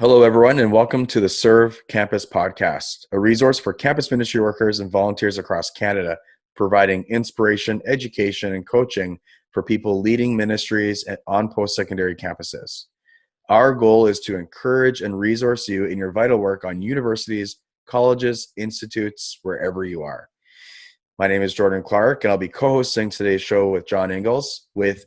Hello, everyone, and welcome to the Serve Campus podcast, a resource for campus ministry workers and volunteers across Canada, providing inspiration, education, and coaching for people leading ministries on post-secondary campuses. Our goal is to encourage and resource you in your vital work on universities, colleges, institutes, wherever you are. My name is Jordan Clark, and I'll be co-hosting today's show with John Engels with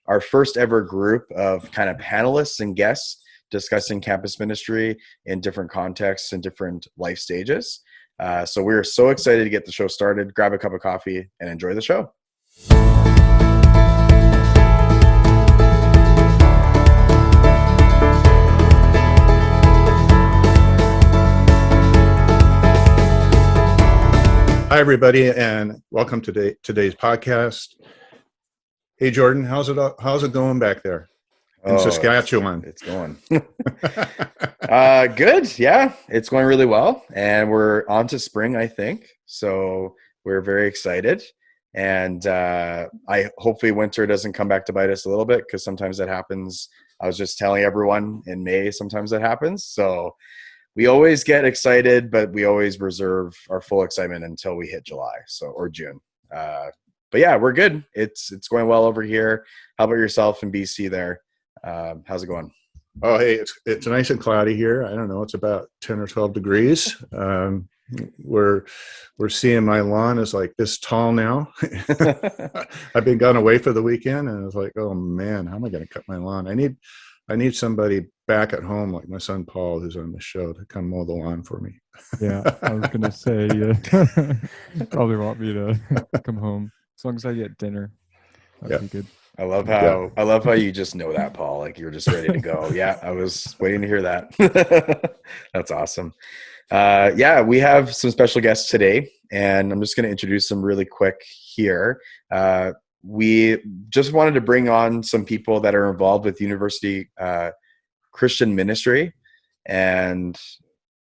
our first ever group of kind of panelists and guests discussing campus ministry in different contexts and different life stages. So we're so excited to get the show started. Grab a cup of coffee and enjoy the show. Hi, everybody, and welcome to today's podcast. Hey, Jordan, how's it going back there in Saskatchewan? It's going good. Yeah, it's going really well, and we're on to spring, I think. So we're very excited, and hopefully winter doesn't come back to bite us a little bit, because sometimes that happens. I was just telling everyone in May, sometimes that happens. So we always get excited, but we always reserve our full excitement until we hit July, or June. But yeah, we're good. It's going well over here. How about yourself in BC there? How's it going? Oh, hey, it's nice and cloudy here. I don't know, it's about 10 or 12 degrees. We're seeing my lawn is like this tall now. I've been gone away for the weekend, and I was like, oh man, how am I going to cut my lawn? I need somebody back at home, like my son Paul, who's on the show, to come mow the lawn for me. Yeah, I was gonna say, probably want me to come home as long as I get dinner. That'd be good. I love how you just know that, Paul. Like, you're just ready to go. Yeah, I was waiting to hear that. That's awesome. Yeah, we have some special guests today, and I'm just going to introduce them really quick here. We just wanted to bring on some people that are involved with university Christian ministry, and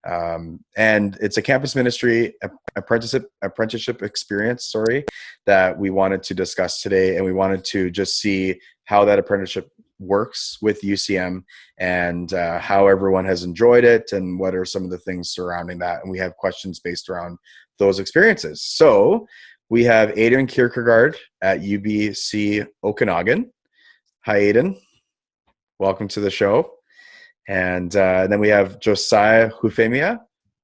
it's a campus ministry apprenticeship experience, that we wanted to discuss today, and we wanted to just see how that apprenticeship works with UCM and how everyone has enjoyed it and what are some of the things surrounding that. And we have questions based around those experiences. So we have Aiden Kirkegaard at UBC Okanagan. Hi, Aiden. Welcome to the show. And then we have Josiah Hufemia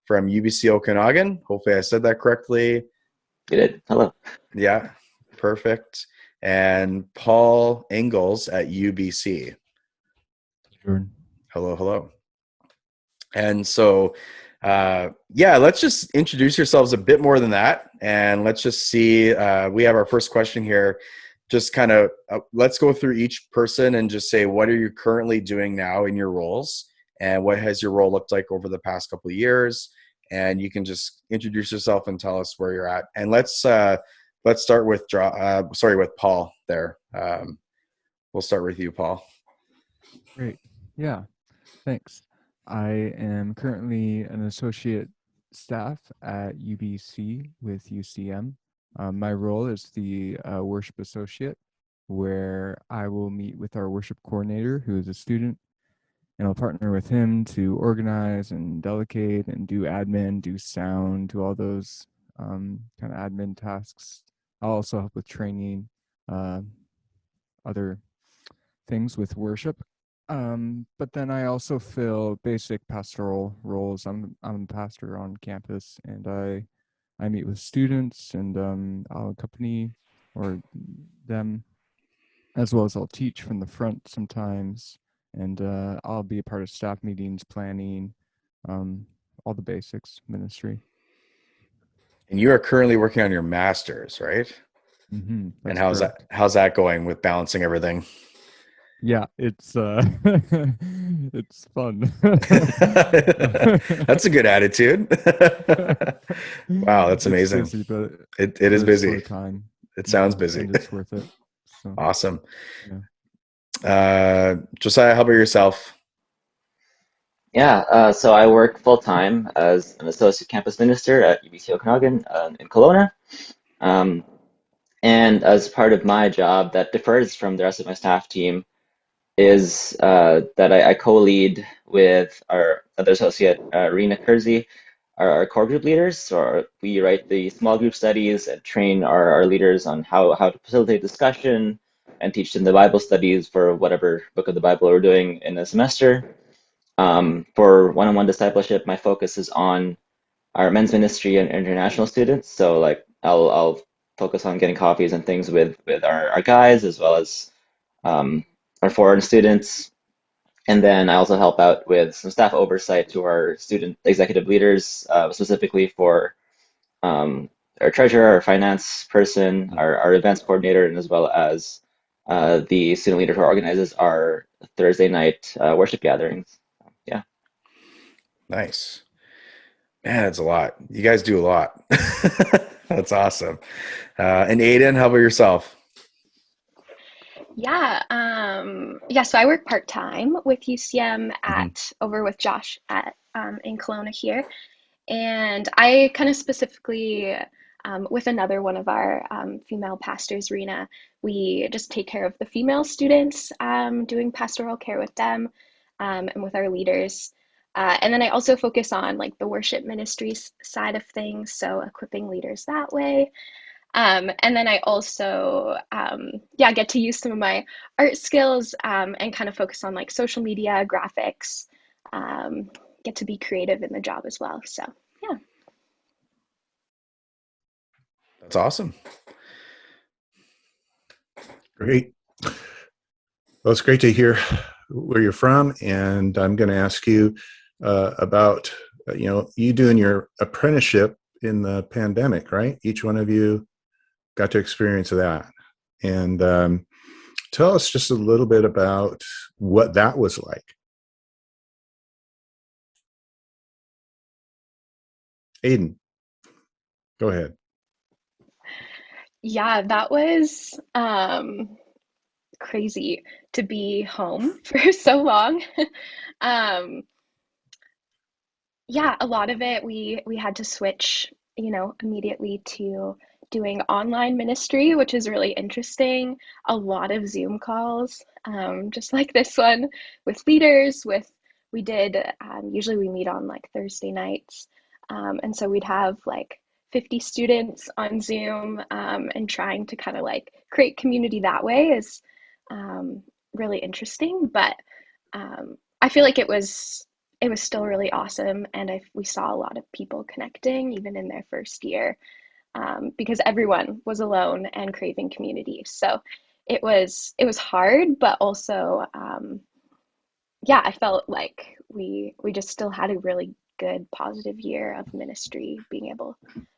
from UBC Okanagan. Hopefully I said that correctly. You did. Hello. Yeah, perfect. And Paul Engels at UBC. Jordan. Hello. And so, let's just introduce yourselves a bit more than that. And let's just see, we have our first question here. Just kind of, let's go through each person and just say, what are you currently doing now in your roles? And what has your role looked like over the past couple of years? And you can just introduce yourself and tell us where you're at. And let's start with with Paul there. We'll start with you, Paul. Great. Yeah, thanks. I am currently an associate staff at UBC with UCM. My role is the worship associate, where I will meet with our worship coordinator, who is a student, and I'll partner with him to organize and delegate and do admin, do sound, do all those kind of admin tasks. I'll also help with training, other things with worship. But then I also fill basic pastoral roles. I'm a pastor on campus, and I meet with students, and I'll accompany them, as well as I'll teach from the front sometimes, and I'll be a part of staff meetings, planning, all the basics ministry. And you are currently working on your master's, right? Mm-hmm, and how's that going with balancing everything? Yeah, it's it's fun. That's a good attitude. Wow, that's amazing. It's busy, but it is busy. Time. It sounds busy. And it's worth it. So, awesome. Yeah. Josiah, how about yourself? Yeah, so I work full-time as an associate campus minister at UBC Okanagan in Kelowna. And as part of my job that differs from the rest of my staff team, is that I co-lead with our other associate, Rena Kersey, our core group leaders. So we write the small group studies and train our leaders on how to facilitate discussion and teach them the Bible studies for whatever book of the Bible we're doing in a semester. For one-on-one discipleship, my focus is on our men's ministry and international students. So like I'll focus on getting coffees and things with our guys as well as our foreign students. And then I also help out with some staff oversight to our student executive leaders, specifically for our treasurer, our finance person, our events coordinator, and as well as the student leader who organizes our Thursday night worship gatherings. Yeah. Nice. Man, that's a lot. You guys do a lot. That's awesome. And Aiden, how about yourself? Yeah, so I work part-time with UCM at over with Josh at in Kelowna here. And I kind of specifically, with another one of our female pastors, Rena, we just take care of the female students, doing pastoral care with them, and with our leaders. And then I also focus on like the worship ministries side of things, so equipping leaders that way. And then I also, get to use some of my art skills, and kind of focus on like social media, graphics, get to be creative in the job as well. So, yeah. That's awesome. Great. Well, it's great to hear where you're from, and I'm going to ask you about you doing your apprenticeship in the pandemic, right? Each one of you got to experience that, and tell us just a little bit about what that was like. Aiden, go ahead. Yeah, that was crazy to be home for so long. Um, yeah, a lot of it we had to switch, immediately to doing online ministry, which is really interesting. A lot of Zoom calls, just like this one with leaders. We did usually we meet on like Thursday nights, and so we'd have like 50 students on Zoom, and trying to kind of like create community that way is really interesting. But I feel like it was still really awesome, and we saw a lot of people connecting even in their first year, because everyone was alone and craving community. So it was hard, but also I felt like we just still had a really good positive year of ministry, being able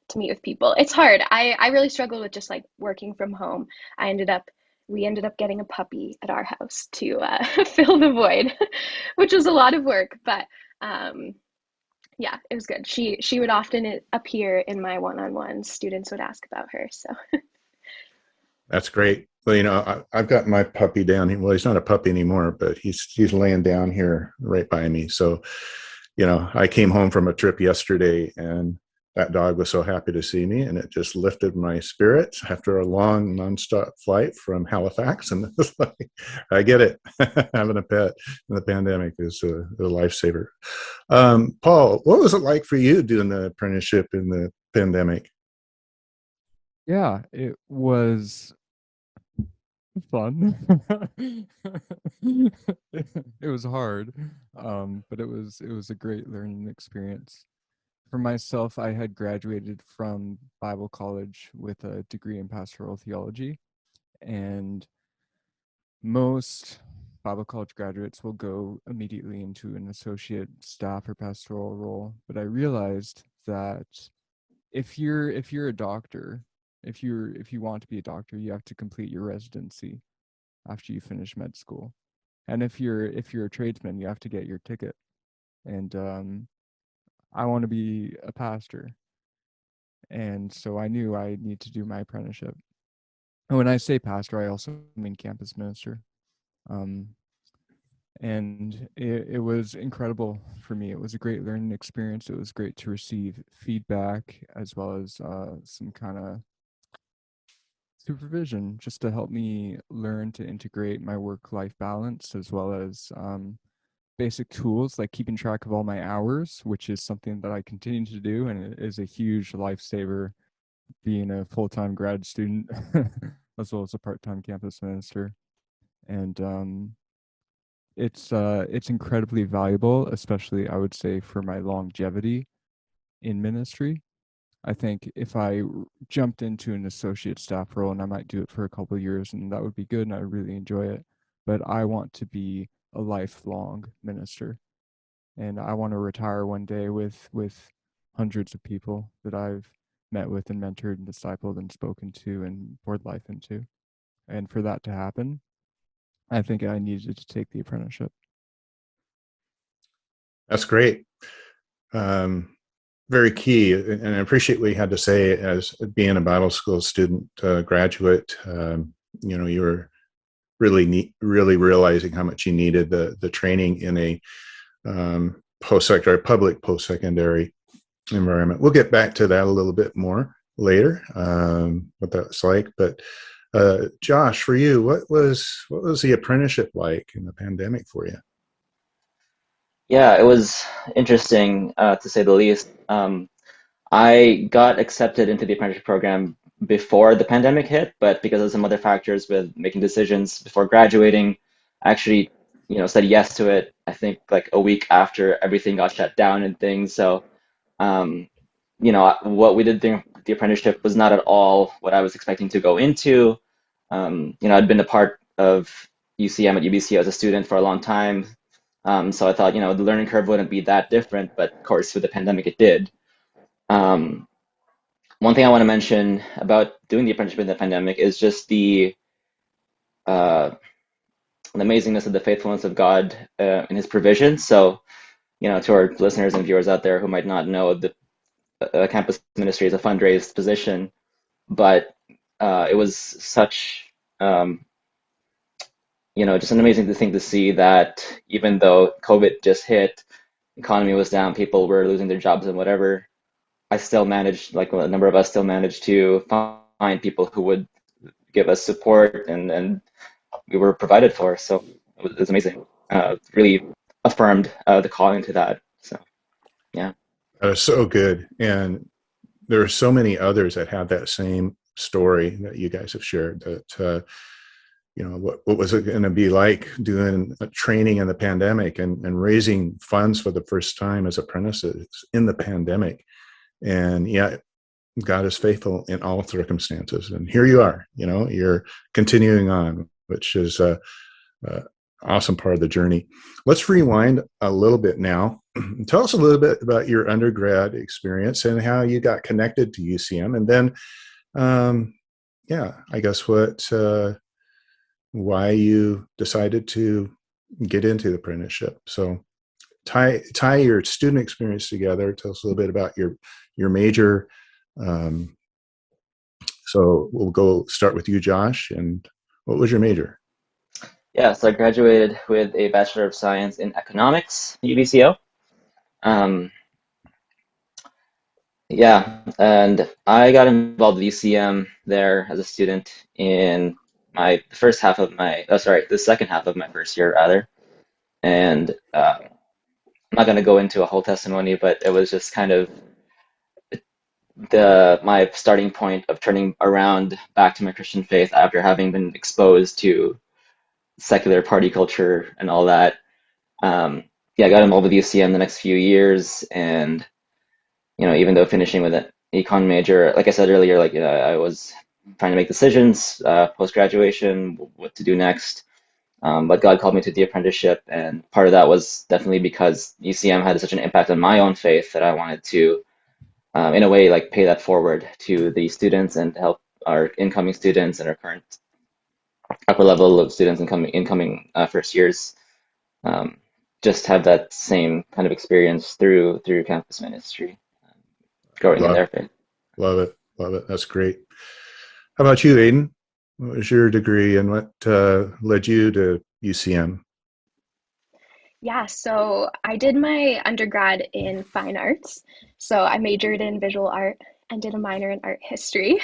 to meet with people. It's hard. I really struggled with just like working from home. We ended up getting a puppy at our house to fill the void, which was a lot of work, but yeah, it was good. She would often appear in my one-on-ones. Students would ask about her. So That's great. Well, I've got my puppy down here. Well, he's not a puppy anymore, but he's laying down here right by me. So, I came home from a trip yesterday, and that dog was so happy to see me, and it just lifted my spirits after a long nonstop flight from Halifax. And it's like, I get it. Having a pet in the pandemic is a lifesaver. Paul, what was it like for you doing the apprenticeship in the pandemic? Yeah, it was fun. It was hard, but it was a great learning experience. For myself, I had graduated from Bible college with a degree in pastoral theology, and most Bible college graduates will go immediately into an associate staff or pastoral role. But I realized that if you're a doctor, if you want to be a doctor, you have to complete your residency after you finish med school. And if you're a tradesman, you have to get your ticket. And I want to be a pastor, and so I knew I need to do my apprenticeship. And when I say pastor, I also mean campus minister. Um, and it was incredible for me. It was a great learning experience. It was great to receive feedback, as well as supervision, just to help me learn to integrate my work-life balance, as well as basic tools like keeping track of all my hours, which is something that I continue to do, and it is a huge lifesaver being a full-time grad student as well as a part-time campus minister. And it's incredibly valuable, especially I would say for my longevity in ministry. I think if I jumped into an associate staff role, and I might do it for a couple of years, and that would be good, and I really enjoy it. But I want to be a lifelong minister, and I want to retire one day with hundreds of people that I've met with and mentored and discipled and spoken to and poured life into. And for that to happen, I think I needed to take the apprenticeship. That's great. Very key, and I appreciate what you had to say as being a Bible school student, graduate. You were really realizing how much you needed the training in a post-secondary, public post-secondary environment. We'll get back to that a little bit more later, what that's like. But Josh, for you, what was the apprenticeship like in the pandemic for you? Yeah, it was interesting, to say the least. I got accepted into the apprenticeship program before the pandemic hit, but because of some other factors with making decisions before graduating, I actually, said yes to it. I think like a week after everything got shut down and things. So, um, what we did during the apprenticeship was not at all what I was expecting to go into. I'd been a part of UCM at UBC as a student for a long time. So I thought, the learning curve wouldn't be that different, but of course, with the pandemic, it did. Um, One thing I want to mention about doing the apprenticeship in the pandemic is just uh, the amazingness of the faithfulness of God in His provision. So, to our listeners and viewers out there who might not know, the campus ministry is a fundraised position, but it was such, um, just an amazing thing to see that even though COVID just hit, economy was down, people were losing their jobs and whatever, I still managed, like a number of us still managed to find people who would give us support, and we were provided for. So it was amazing. Really affirmed the calling to that. So yeah. That is so good. And there are so many others that have that same story that you guys have shared, that what was it going to be like doing a training in the pandemic and raising funds for the first time as apprentices in the pandemic. And yeah, God is faithful in all circumstances. And here you are, you're continuing on, which is a awesome part of the journey. Let's rewind a little bit now. Tell us a little bit about your undergrad experience and how you got connected to UCM. And then, I guess why you decided to get into the apprenticeship. So tie your student experience together. Tell us a little bit about your major. So we'll go start with you, Josh. And what was your major? Yeah, so I graduated with a Bachelor of Science in Economics, UBCO. Yeah, and I got involved with UCM there as a student in the second half of my first year, rather. And I'm not going to go into a whole testimony, but it was just kind of my starting point of turning around back to my Christian faith after having been exposed to secular party culture and all that. I got involved with UCM the next few years, and even though finishing with an econ major, like I said earlier, I was trying to make decisions post graduation, what to do next. But God called me to the apprenticeship, and part of that was definitely because UCM had such an impact on my own faith that I wanted to, in a way, like pay that forward to the students and help our incoming students and our current upper level of students and incoming first years just have that same kind of experience through campus ministry, growing in their faith. Love it. That's great. How about you, Aiden? What was your degree and what led you to UCM? Yeah, so I did my undergrad in fine arts. So I majored in visual art and did a minor in art history.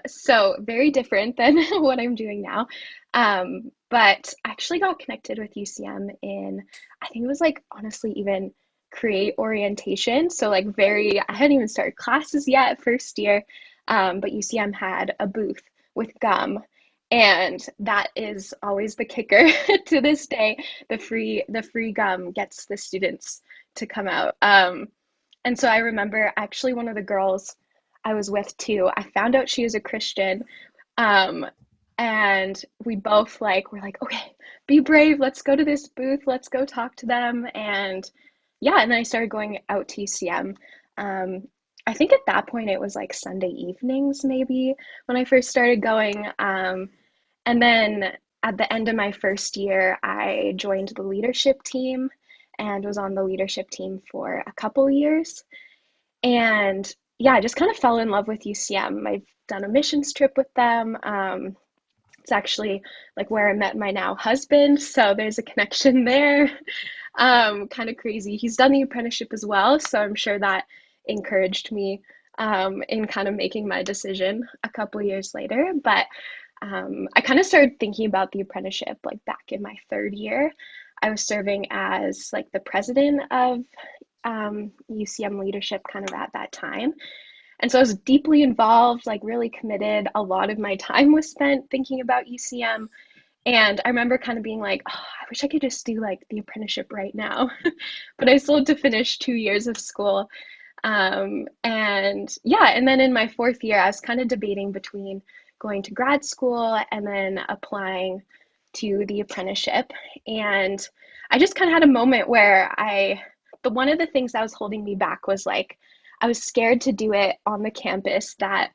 So very different than what I'm doing now. But I actually got connected with UCM in, I think it was like honestly even create orientation. So like I hadn't even started classes yet first year, but UCM had a booth with gum. And that is always the kicker to this day. The free gum gets the students to come out. And so I remember actually one of the girls I was with too, I found out she was a Christian. Um, and we both like were like, okay, be brave, let's go to this booth, let's go talk to them. And yeah, and then I started going out to UCM. Um, I think at that point it was like Sunday evenings maybe when I first started going. And then at the end of my first year, I joined the leadership team and was on the leadership team for a couple years. And yeah, I just kind of fell in love with UCM. I've done a missions trip with them. It's actually like where I met my now husband, so there's a connection there. Kind of crazy. He's done the apprenticeship as well, so I'm sure that encouraged me in kind of making my decision a couple years later. But I kind of started thinking about the apprenticeship like back in my third year. I was serving as like the president of UCM leadership kind of at that time. And so I was deeply involved, like really committed. A lot of my time was spent thinking about UCM. And I remember kind of being like, oh, I wish I could just do like the apprenticeship right now. But I still had to finish 2 years of school. And yeah, and then in my fourth year, I was kind of debating between going to grad school and then applying to the apprenticeship. And I just kind of had a moment where one of the things that was holding me back was like, I was scared to do it on the campus that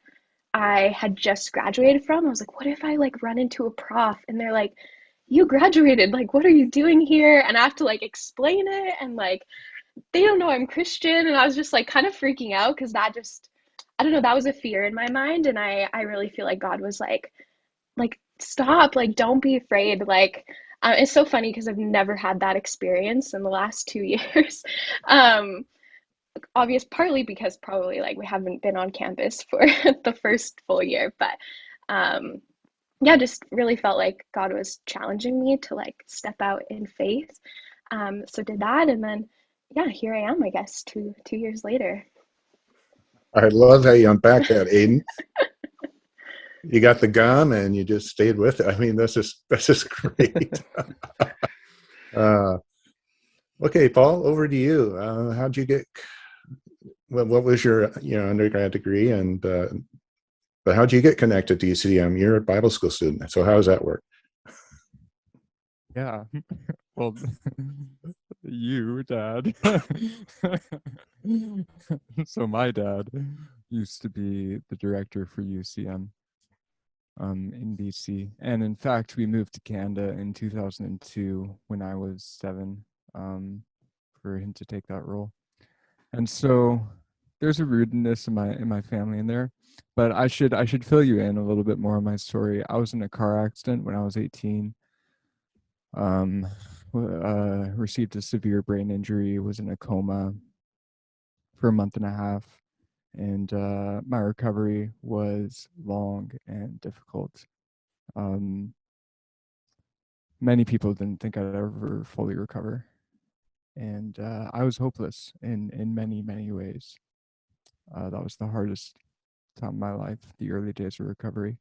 I had just graduated from. I was like, what if I like run into a prof and they're like, you graduated, like, what are you doing here? And I have to like explain it and like, they don't know I'm Christian. And I was just like kind of freaking out because that just, I don't know, that was a fear in my mind. And I really feel like God was like, stop, like, don't be afraid. Like, it's so funny because I've never had that experience in the last 2 years. Obvious, partly because probably like we haven't been on campus for the first full year, but yeah, just really felt like God was challenging me to like step out in faith. So did that, and then yeah, here I am, I guess, two years later. I love how you unpack that, Aiden. You got the gum and you just stayed with it. I mean, that's just great. Okay, Paul, over to you. How'd you get? What was your undergrad degree, and but how'd you get connected to UCM? You're a Bible school student, so how does that work? Yeah, well, you, Dad. So my dad used to be the director for UCM in BC, and in fact, we moved to Canada in 2002 when I was 7 for him to take that role. And so there's a rudeness in my family in there, but I should fill you in a little bit more on my story. I was in a car accident when I was 18. Received a severe brain injury, was in a coma for a month and a half, and my recovery was long and difficult. Many people didn't think I'd ever fully recover, and I was hopeless in many ways. That was the hardest time of my life, the early days of recovery.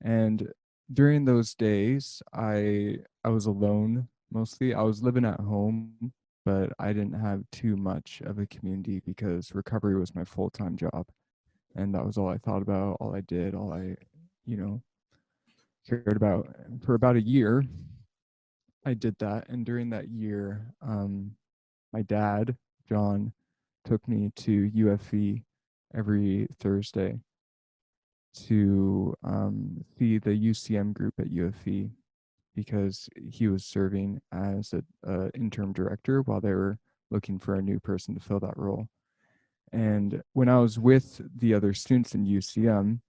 And during those days, I was alone mostly. I was living at home, but I didn't have too much of a community because recovery was my full-time job. And that was all I thought about, all I did, all I, cared about. For about a year, I did that. And during that year, my dad, John, took me to UFE every Thursday to see the UCM group at UFE because he was serving as a interim director while they were looking for a new person to fill that role. And when I was with the other students in UCM,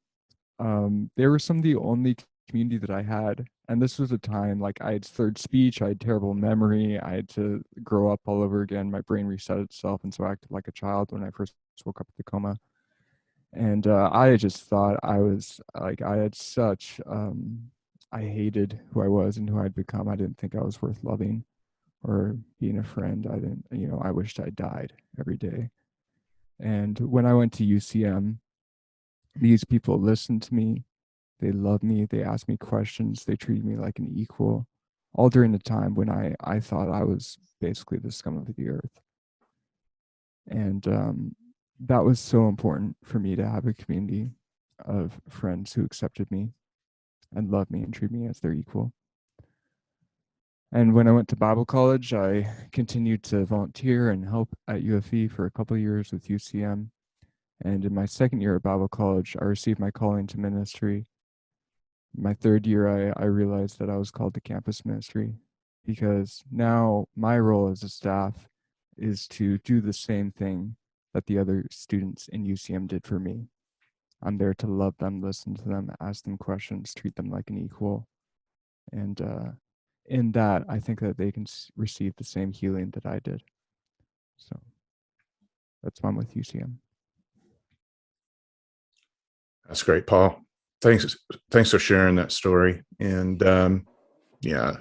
they were some of the only community that I had. And this was a time like I had slurred speech, I had terrible memory, I had to grow up all over again. My brain reset itself, and so I acted like a child when I first woke up at the coma. And I just thought I was like, I had such, I hated who I was and who I'd become. I didn't think I was worth loving or being a friend. I didn't, I wished I died every day. And when I went to UCM, these people listened to me. They loved me. They asked me questions. They treated me like an equal, all during the time when I thought I was basically the scum of the earth. And that was so important for me to have a community of friends who accepted me and loved me and treated me as their equal. And when I went to Bible college, I continued to volunteer and help at UFE for a couple of years with UCM. And in my second year at Bible college, I received my calling to ministry. My third year, I realized that I was called to campus ministry, because now my role as a staff is to do the same thing that the other students in UCM did for me. I'm there to love them, listen to them, ask them questions, treat them like an equal. And in that, I think that they can receive the same healing that I did. So that's why I'm with UCM. That's great, Paul. Thanks for sharing that story. And yeah,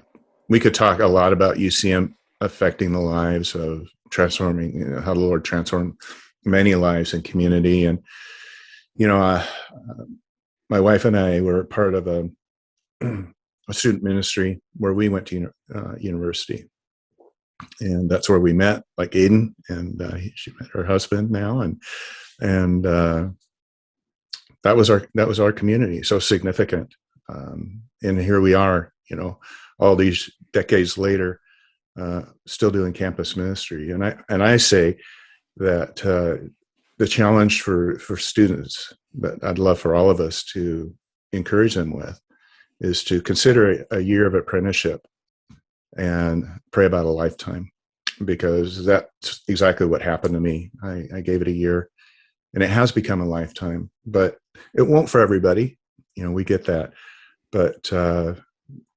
we could talk a lot about UCM affecting the lives of transforming, how the Lord transformed many lives in community. And my wife and I were part of a student ministry where we went to university, and that's where we met, like Aiden, and she met her husband now, and that was our community, so significant. And here we are, all these decades later, still doing campus ministry. And I say that the challenge for students that I'd love for all of us to encourage them with is to consider a year of apprenticeship and pray about a lifetime, because that's exactly what happened to me. I gave it a year, and it has become a lifetime, but it won't for everybody. We get that. But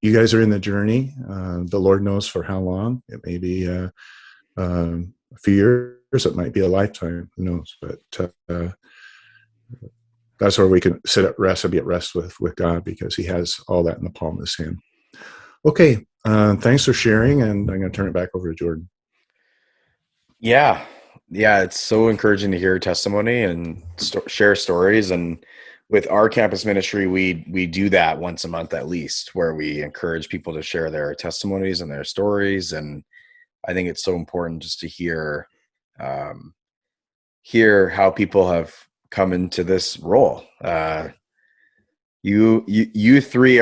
you guys are in the journey. The Lord knows for how long. It may be a few years. It might be a lifetime. Who knows? But that's where we can sit at rest and be at rest with God, because he has all that in the palm of his hand. Okay. Thanks for sharing. And I'm going to turn it back over to Jordan. Yeah. It's so encouraging to hear testimony and share stories. And with our campus ministry, we do that once a month at least, where we encourage people to share their testimonies and their stories. And I think it's so important just to hear how people have come into this role. You three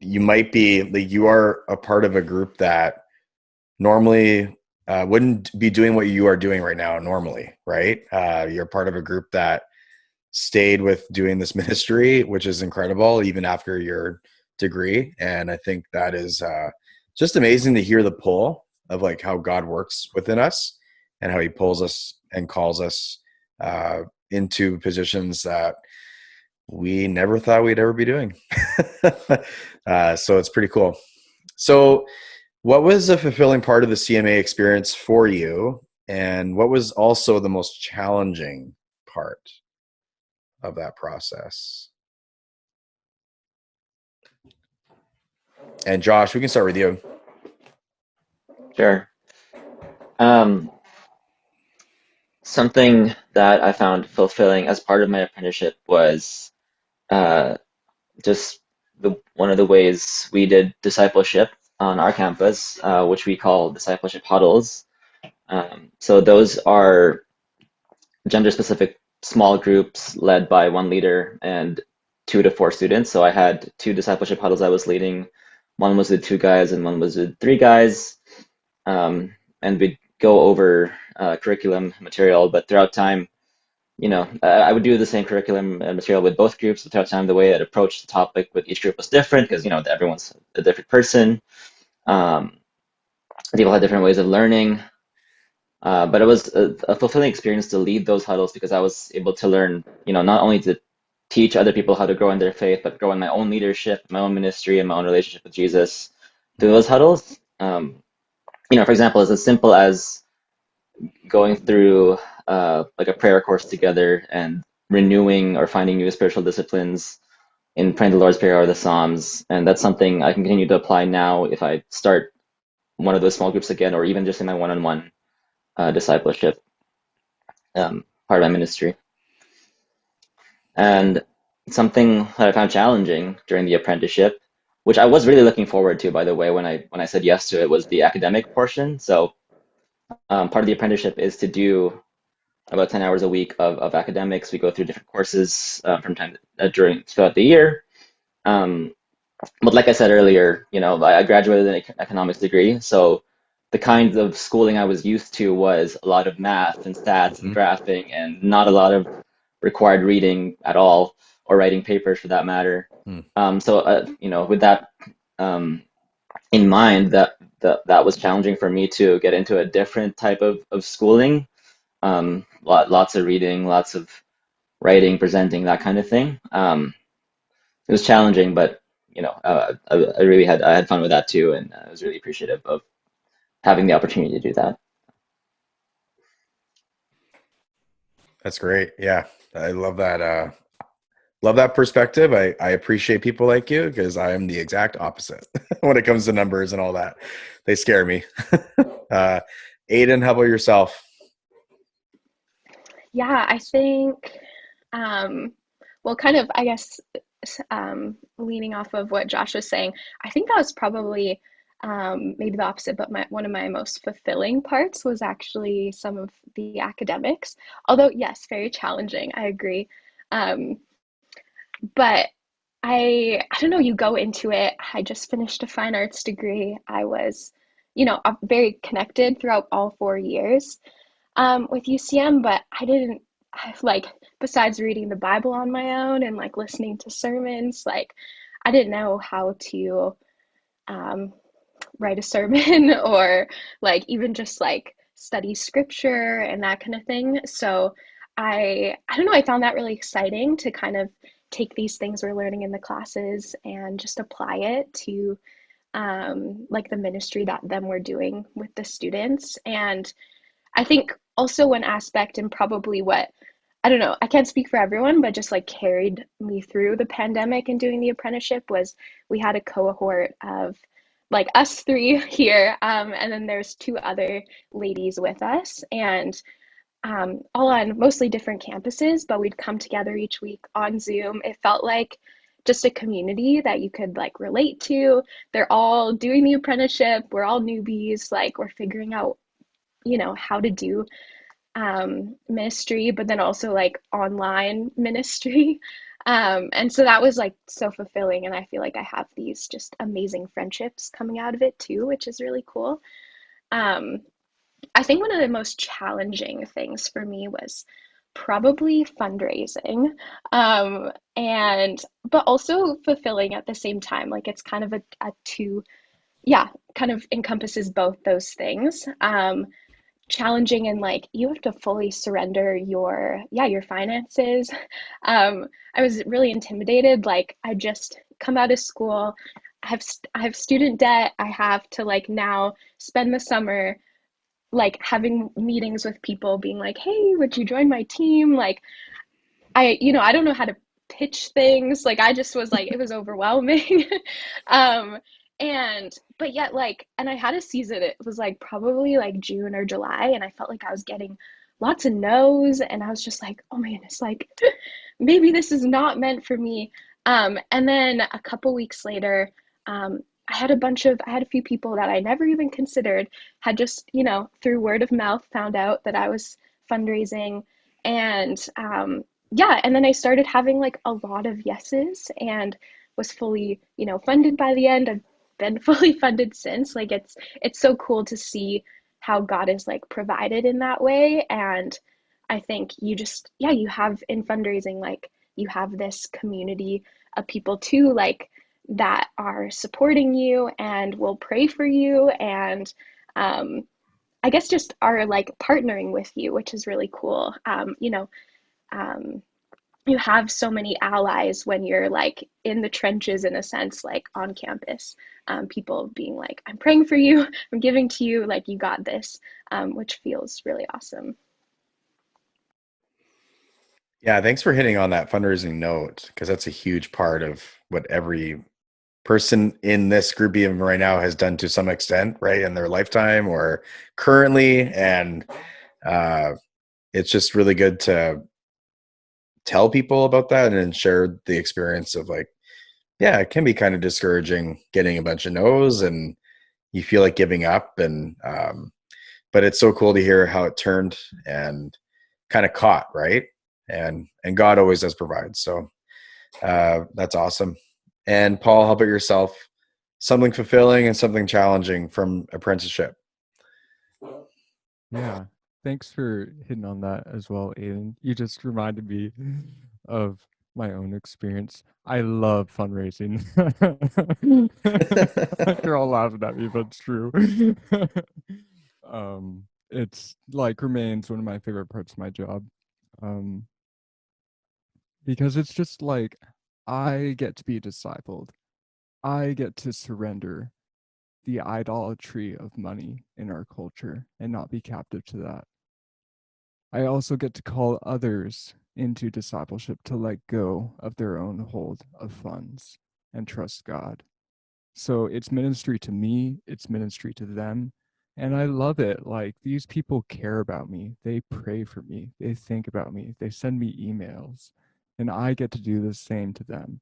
you might be, like, you are a part of a group that normally wouldn't be doing what you are doing right now normally, right? You're part of a group that stayed with doing this ministry, which is incredible, even after your degree. And I think that is just amazing to hear the pull of like how God works within us and how he pulls us and calls us into positions that we never thought we'd ever be doing. So it's pretty cool. So what was a fulfilling part of the CMA experience for you? And what was also the most challenging part of that process? And Josh, we can start with you. Sure. Something that I found fulfilling as part of my apprenticeship was just one of the ways we did discipleship on our campus, which we call Discipleship Huddles. So those are gender-specific small groups led by one leader and 2 to 4 students. So I had 2 discipleship huddles I was leading. One was with 2 guys and one was with 3 guys. And we'd go over curriculum material, but throughout time, I would do the same curriculum and material with both groups, but throughout time, the way I'd approach the topic with each group was different, because, everyone's a different person. People had different ways of learning. But it was a fulfilling experience to lead those huddles, because I was able to learn, not only to teach other people how to grow in their faith, but grow in my own leadership, my own ministry, and my own relationship with Jesus through those huddles. For example, it's as simple as going through like a prayer course together and renewing or finding new spiritual disciplines in praying the Lord's Prayer or the Psalms. And that's something I can continue to apply now if I start one of those small groups again, or even just in my one-on-one discipleship part of my ministry. And something that I found challenging during the apprenticeship, which I was really looking forward to, by the way, when I said yes to it, was the academic portion. So part of the apprenticeship is to do about 10 hours a week of academics. We go through different courses from time throughout the year. But like I said earlier, I graduated with an economics degree, so the kind of schooling I was used to was a lot of math and stats and graphing, and not a lot of required reading at all, or writing papers for that matter. So with that in mind, that was challenging for me to get into a different type of schooling. Lots of reading, lots of writing, presenting, that kind of thing. It was challenging, but I had fun with that too, and I was really appreciative of having the opportunity to do that. That's great. Yeah, I love that. Love that perspective. I appreciate people like you, because I am the exact opposite when it comes to numbers and all that. They scare me. Aiden, how about yourself? Yeah, I think, well, kind of, I guess, leaning off of what Josh was saying, I think that was probably maybe the opposite, but one of my most fulfilling parts was actually some of the academics. Although, yes, very challenging, I agree. Um, but I don't know, you go into it. I just finished a fine arts degree. I was, very connected throughout all 4 years with UCM, but like, besides reading the Bible on my own and like listening to sermons, like, I didn't know how to um, write a sermon or like even just like study scripture and that kind of thing. So I don't know, I found that really exciting to kind of take these things we're learning in the classes and just apply it to like the ministry that them we're doing with the students. And I think also one aspect, and probably what, I don't know, I can't speak for everyone, but just like carried me through the pandemic and doing the apprenticeship, was we had a cohort of like us three here, and then there's two other ladies with us, and all on mostly different campuses, but we'd come together each week on Zoom. It felt like just a community that you could like relate to. They're all doing the apprenticeship. We're all newbies. Like, we're figuring out, how to do ministry, but then also like online ministry. And so that was like so fulfilling. And I feel like I have these just amazing friendships coming out of it too, which is really cool. Um, I think one of the most challenging things for me was probably fundraising, but also fulfilling at the same time. Like, it's kind of a two, yeah, kind of encompasses both those things. Challenging, and like, you have to fully surrender your finances. I was really intimidated. Like, I just come out of school, I have student debt. I have to like now spend the summer like having meetings with people being like, hey, would you join my team? Like, I don't know how to pitch things. Like, I just was like, it was overwhelming. um but yet, like, and I had a season, it was like probably like June or July, and I felt like I was getting lots of no's, and I was just like, oh man, it's like maybe this is not meant for me. And then a couple weeks later, I had a few people that I never even considered had just, through word of mouth, found out that I was fundraising. And yeah, and then I started having like a lot of yeses, and was fully, funded by the end. I've been fully funded since. Like, it's so cool to see how God is like provided in that way. And I think you just, yeah, you have in fundraising, like, you have this community of people too, like, that are supporting you and will pray for you, and I guess just are like partnering with you, which is really cool. Um, you have so many allies when you're like in the trenches, in a sense, like on campus. People being like, I'm praying for you, I'm giving to you, like, you got this, which feels really awesome. Yeah, thanks for hitting on that fundraising note, because that's a huge part of what every person in this group even right now has done to some extent, right, in their lifetime or currently. And uh, it's just really good to tell people about that and then share the experience of like, yeah, it can be kind of discouraging getting a bunch of no's and you feel like giving up. And but it's so cool to hear how it turned and kind of caught, right? And God always does provide. So that's awesome. And Paul, how about yourself? Something fulfilling and something challenging from apprenticeship. Yeah. Thanks for hitting on that as well, Aiden. You just reminded me of my own experience. I love fundraising. You're all laughing at me, but it's true. It's like remains one of my favorite parts of my job. Um, because it's just like I get to be discipled. I get to surrender the idolatry of money in our culture and not be captive to that. I also get to call others into discipleship to let go of their own hold of funds and trust God. So it's ministry to me, it's ministry to them. And I love it. Like these people care about me. They pray for me. They think about me. They send me emails. And I get to do the same to them.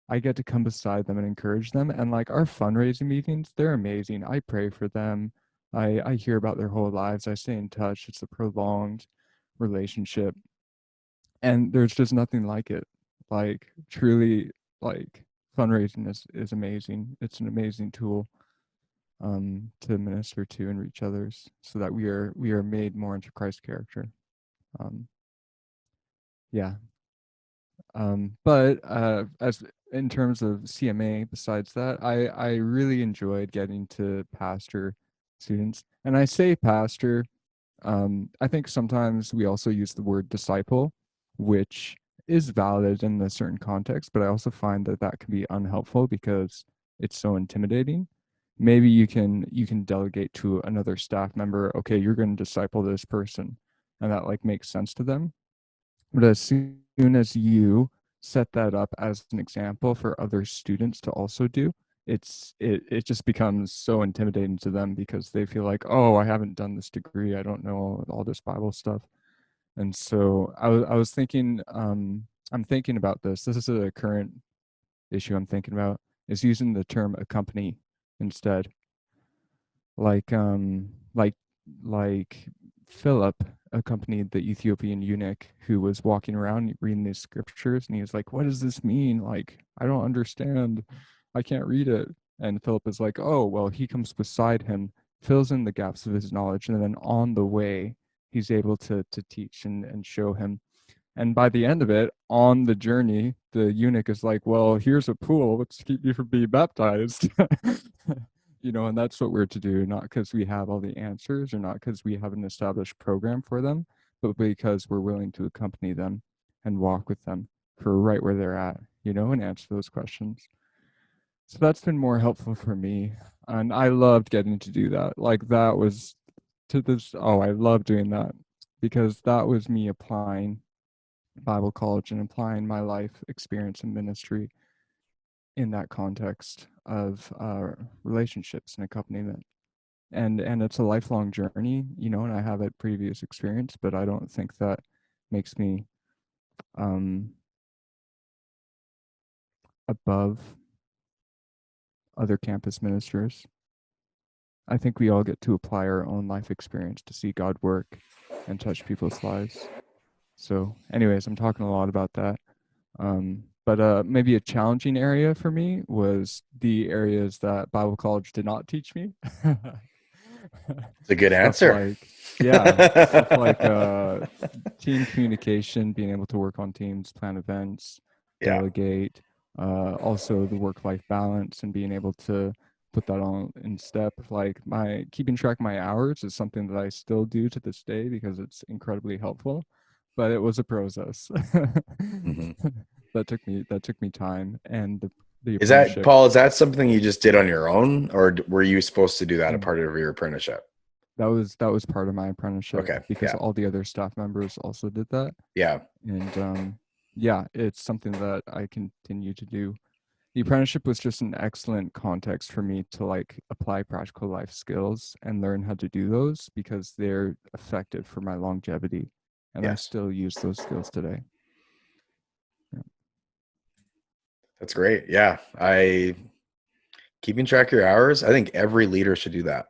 I get to come beside them and encourage them. And like our fundraising meetings, they're amazing. I pray for them. I hear about their whole lives. I stay in touch. It's a prolonged relationship. And there's just nothing like it. Like truly like fundraising is amazing. It's an amazing tool to minister to and reach others so that we are made more into Christ's character. Um yeah. But as in terms of CMA, besides that, I really enjoyed getting to pastor students. And I say pastor, I think sometimes we also use the word disciple, which is valid in a certain context, but I also find that that can be unhelpful because it's so intimidating. Maybe you can delegate to another staff member, okay, you're going to disciple this person, and that like makes sense to them. But as soon as you set that up as an example for other students to also do, it just becomes so intimidating to them because they feel like, oh, I haven't done this degree, I don't know all this Bible stuff. And so I was thinking, I'm thinking about this. This is a current issue I'm thinking about, is using the term accompany instead. Like like Philip accompanied the Ethiopian eunuch who was walking around reading these scriptures, and he was like, what does this mean? Like, I don't understand, I can't read it. And Philip is like, oh well, he comes beside him, fills in the gaps of his knowledge, and then on the way he's able to teach and show him. And by the end of it, on the journey, the eunuch is like, well, here's a pool. Let's keep you from being baptized. And that's what we're to do, not because we have all the answers or not because we have an established program for them, but because we're willing to accompany them and walk with them for right where they're at, and answer those questions. So that's been more helpful for me. And I loved getting to do that. Like that was I love doing that because that was me applying Bible college and applying my life experience in ministry in that context of relationships and accompaniment. And it's a lifelong journey, and I have a previous experience, but I don't think that makes me above other campus ministers. I think we all get to apply our own life experience to see God work and touch people's lives. So anyways, I'm talking a lot about that. But maybe a challenging area for me was the areas that Bible college did not teach me. It's a good answer. Stuff like team communication, being able to work on teams, plan events, Yeah. delegate, also the work-life balance and being able to put that on in step. Like my keeping track of my hours is something that I still do to this day because it's incredibly helpful, but it was a process. Mm-hmm. that took me time. And the Is that, apprenticeship. Paul, is that something you just did on your own, or were you supposed to do that a part of your apprenticeship? That was part of my apprenticeship, Okay, because yeah. all the other staff members also did that. Yeah. And yeah, it's something that I continue to do. The apprenticeship was just an excellent context for me to like apply practical life skills and learn how to do those, because they're effective for my longevity, and I Yes. still use those skills today. Yeah. That's great. Yeah. Keeping track of your hours, I think every leader should do that.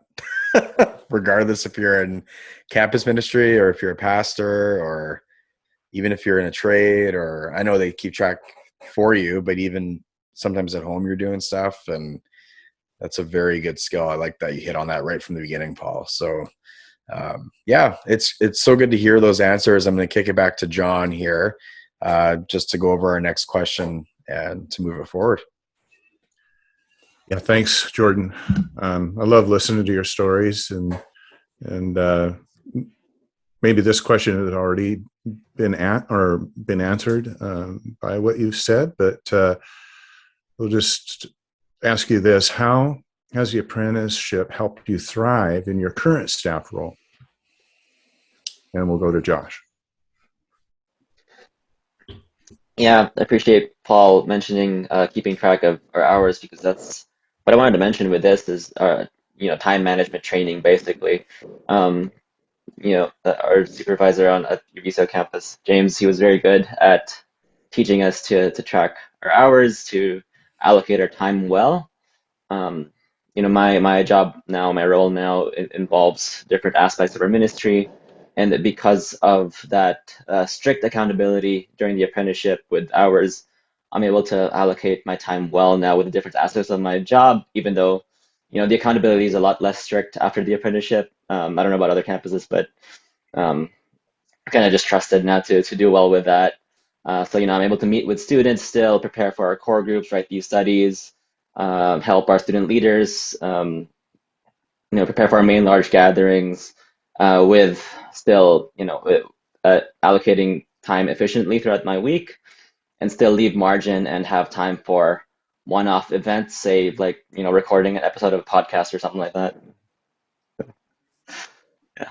Regardless if you're in campus ministry or if you're a pastor or even if you're in a trade, or I know they keep track for you, but even sometimes at home you're doing stuff, and that's a very good skill. I like that you hit on that right from the beginning, Paul. So yeah, it's so good to hear those answers. I'm going to kick it back to John here, just to go over our next question and to move it forward. Yeah, thanks, Jordan. I love listening to your stories, and maybe this question has already been answered by what you've said, but we'll just ask you this: how has the apprenticeship helped you thrive in your current staff role? And we'll go to Josh. Yeah, I appreciate Paul mentioning keeping track of our hours, because that's what I wanted to mention with this is time management training basically. Um, our supervisor on at UBC campus, James, he was very good at teaching us to track our hours, to allocate our time well. Um, my job now, my role now involves different aspects of our ministry, and that because of that strict accountability during the apprenticeship with hours, I'm able to allocate my time well now with the different aspects of my job, even though, the accountability is a lot less strict after the apprenticeship. I don't know about other campuses, but um, kind of just trusted now to do well with that. So, I'm able to meet with students still, prepare for our core groups, write these studies, help our student leaders, prepare for our main large gatherings, with still, allocating time efficiently throughout my week, and still leave margin and have time for one-off events, say like, recording an episode of a podcast or something like that. Yeah.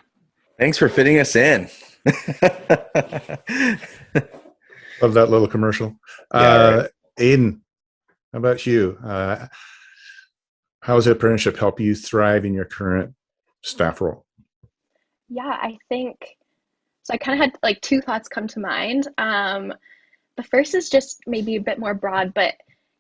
Thanks for fitting us in. Love that little commercial. Yeah, right. Aiden, how about you? How has the apprenticeship help you thrive in your current staff role? Yeah, I think so. I kind of had like two thoughts come to mind. The first is just maybe a bit more broad, but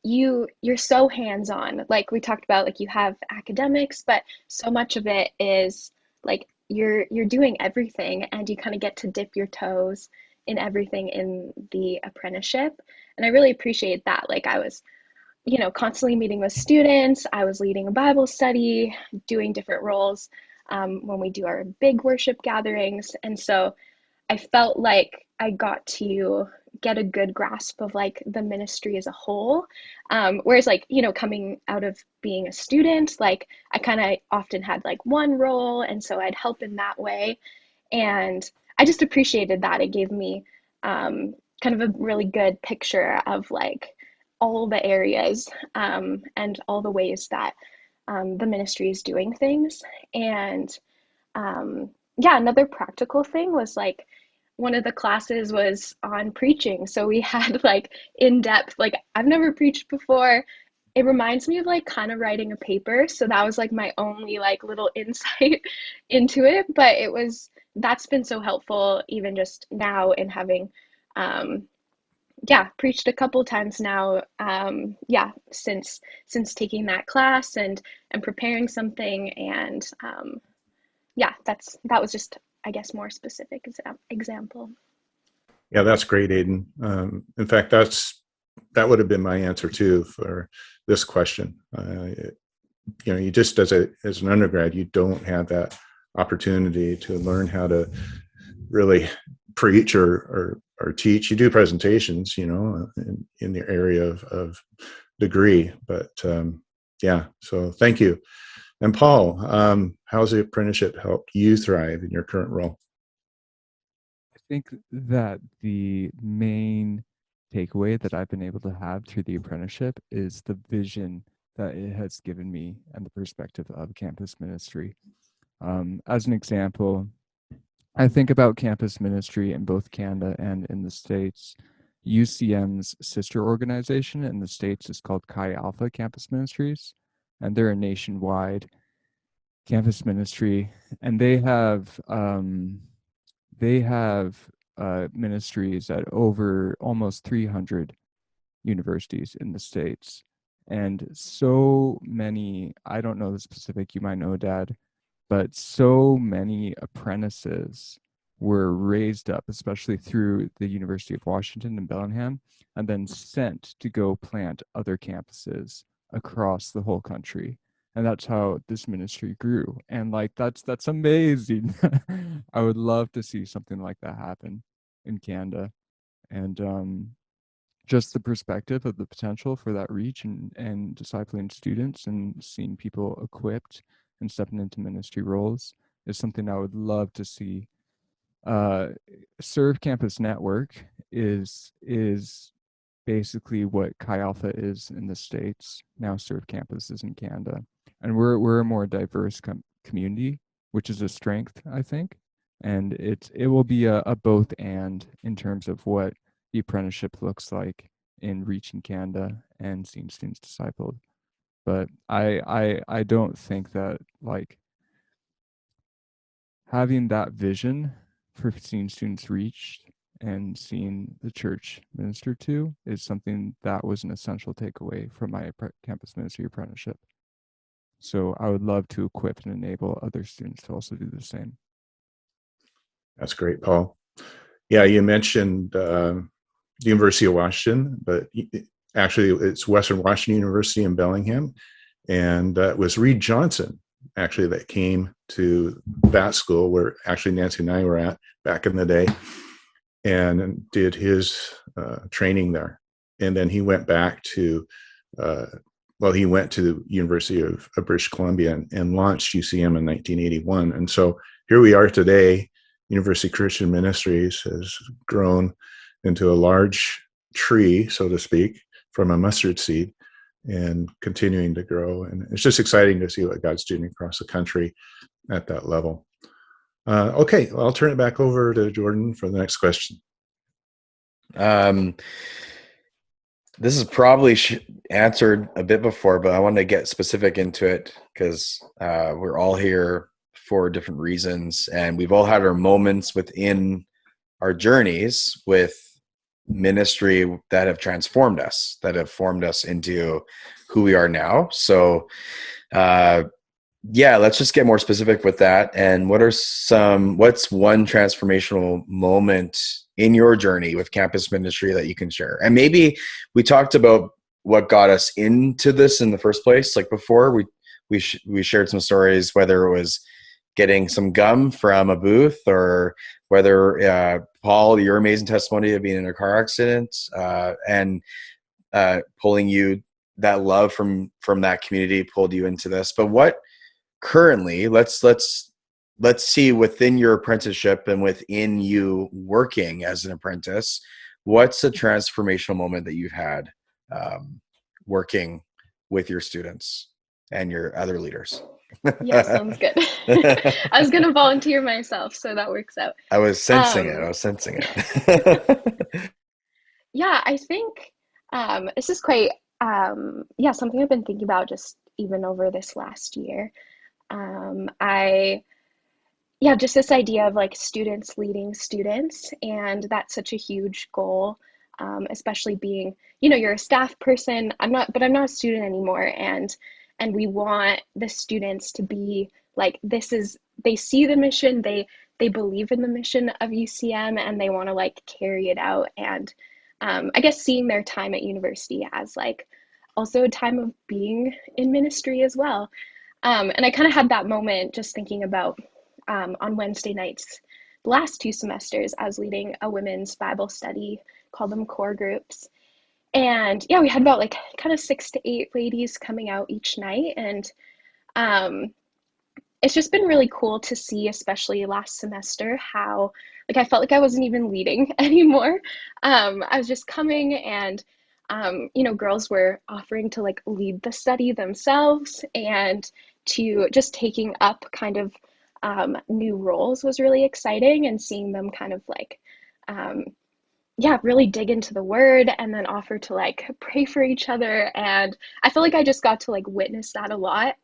you're so hands-on. Like we talked about, like you have academics, but so much of it is like you're doing everything, and you kind of get to dip your toes in everything in the apprenticeship. And I really appreciate that. Like I was, constantly meeting with students. I was leading a Bible study, doing different roles when we do our big worship gatherings. And so I felt like I got to get a good grasp of like the ministry as a whole. Whereas like, coming out of being a student, like I kind of often had like one role. And so I'd help in that way. And I just appreciated that. It gave me kind of a really good picture of like all the areas and all the ways that the ministry is doing things. And yeah, another practical thing was like one of the classes was on preaching. So we had like in depth, like I've never preached before. It reminds me of like kind of writing a paper. So that was like my only like little insight into it. But that's been so helpful even just now in having, yeah, preached a couple times now. Yeah, since taking that class and preparing something. And yeah, that was just, I guess, more specific example. Yeah, that's great, Aiden. In fact, that would have been my answer too for this question. You just as an undergrad, you don't have that opportunity to learn how to really preach or teach. You do presentations, in the area of degree, but yeah. So thank you. And Paul, how's the apprenticeship helped you thrive in your current role? I think that the main takeaway that I've been able to have through the apprenticeship is the vision that it has given me and the perspective of campus ministry. As an example, I think about campus ministry in both Canada and in the States. UCM's sister organization in the States is called Chi Alpha Campus Ministries, and they're a nationwide campus ministry, and they have ministries at over almost 300 universities in the States. And so many, I don't know the specific, you might know, Dad, but so many apprentices were raised up, especially through the University of Washington in Bellingham, and then sent to go plant other campuses across the whole country. And that's how this ministry grew. And like that's amazing. I would love to see something like that happen in Canada. And just the perspective of the potential for that reach and discipling students and seeing people equipped and stepping into ministry roles is something I would love to see. Serve Campus Network is basically what Chi Alpha is in the States. Now Serve Campus is in Canada, and we're a more diverse community, which is a strength, I think. And it will be a both and in terms of what the apprenticeship looks like in reaching Canada and seeing students discipled. But I don't think that like having that vision for seeing students reached and seeing the church minister to is something that was an essential takeaway from my campus ministry apprenticeship. So I would love to equip and enable other students to also do the same. That's great, Paul. Yeah, you mentioned the University of Washington, but actually it's Western Washington University in Bellingham. And it was Reed Johnson, actually, that came to that school where actually Nancy and I were at back in the day and did his training there. And then he went back to, he went to the University of British Columbia and launched UCM in 1981. And so here we are today. University Christian Ministries has grown into a large tree, so to speak, from a mustard seed and continuing to grow. And it's just exciting to see what God's doing across the country at that level. Okay, well, I'll turn it back over to Jordan for the next question. This is probably answered a bit before, but I want to get specific into it because we're all here for different reasons, and we've all had our moments within our journeys with ministry that have transformed us, that have formed us into who we are now. So let's just get more specific with that. And what's one transformational moment in your journey with campus ministry that you can share? And maybe we talked about what got us into this in the first place. Like before, we shared some stories, whether it was getting some gum from a booth, or whether Paul, your amazing testimony of being in a car accident and pulling you, that love from that community pulled you into this. But what currently, let's see within your apprenticeship and within you working as an apprentice, what's a transformational moment that you've had working with your students and your other leaders? Yeah, sounds good. I was going to volunteer myself, so that works out. I was sensing it. Yeah, I think this is quite, something I've been thinking about just even over this last year. Just this idea of like students leading students, and that's such a huge goal, especially being, you're a staff person. I'm not a student anymore, and we want the students to be like, they see the mission, they believe in the mission of UCM, and they want to like carry it out. And I guess seeing their time at university as like also a time of being in ministry as well. And I kind of had that moment just thinking about on Wednesday nights, the last 2 semesters, I was leading a women's Bible study, called them core groups. And we had about like kind of 6 to 8 ladies coming out each night. And it's just been really cool to see, especially last semester, how like I felt like I wasn't even leading anymore. I was just coming, and girls were offering to like lead the study themselves, and to just taking up kind of new roles was really exciting, and seeing them kind of like, yeah, really dig into the word and then offer to like pray for each other. And I feel like I just got to like witness that a lot,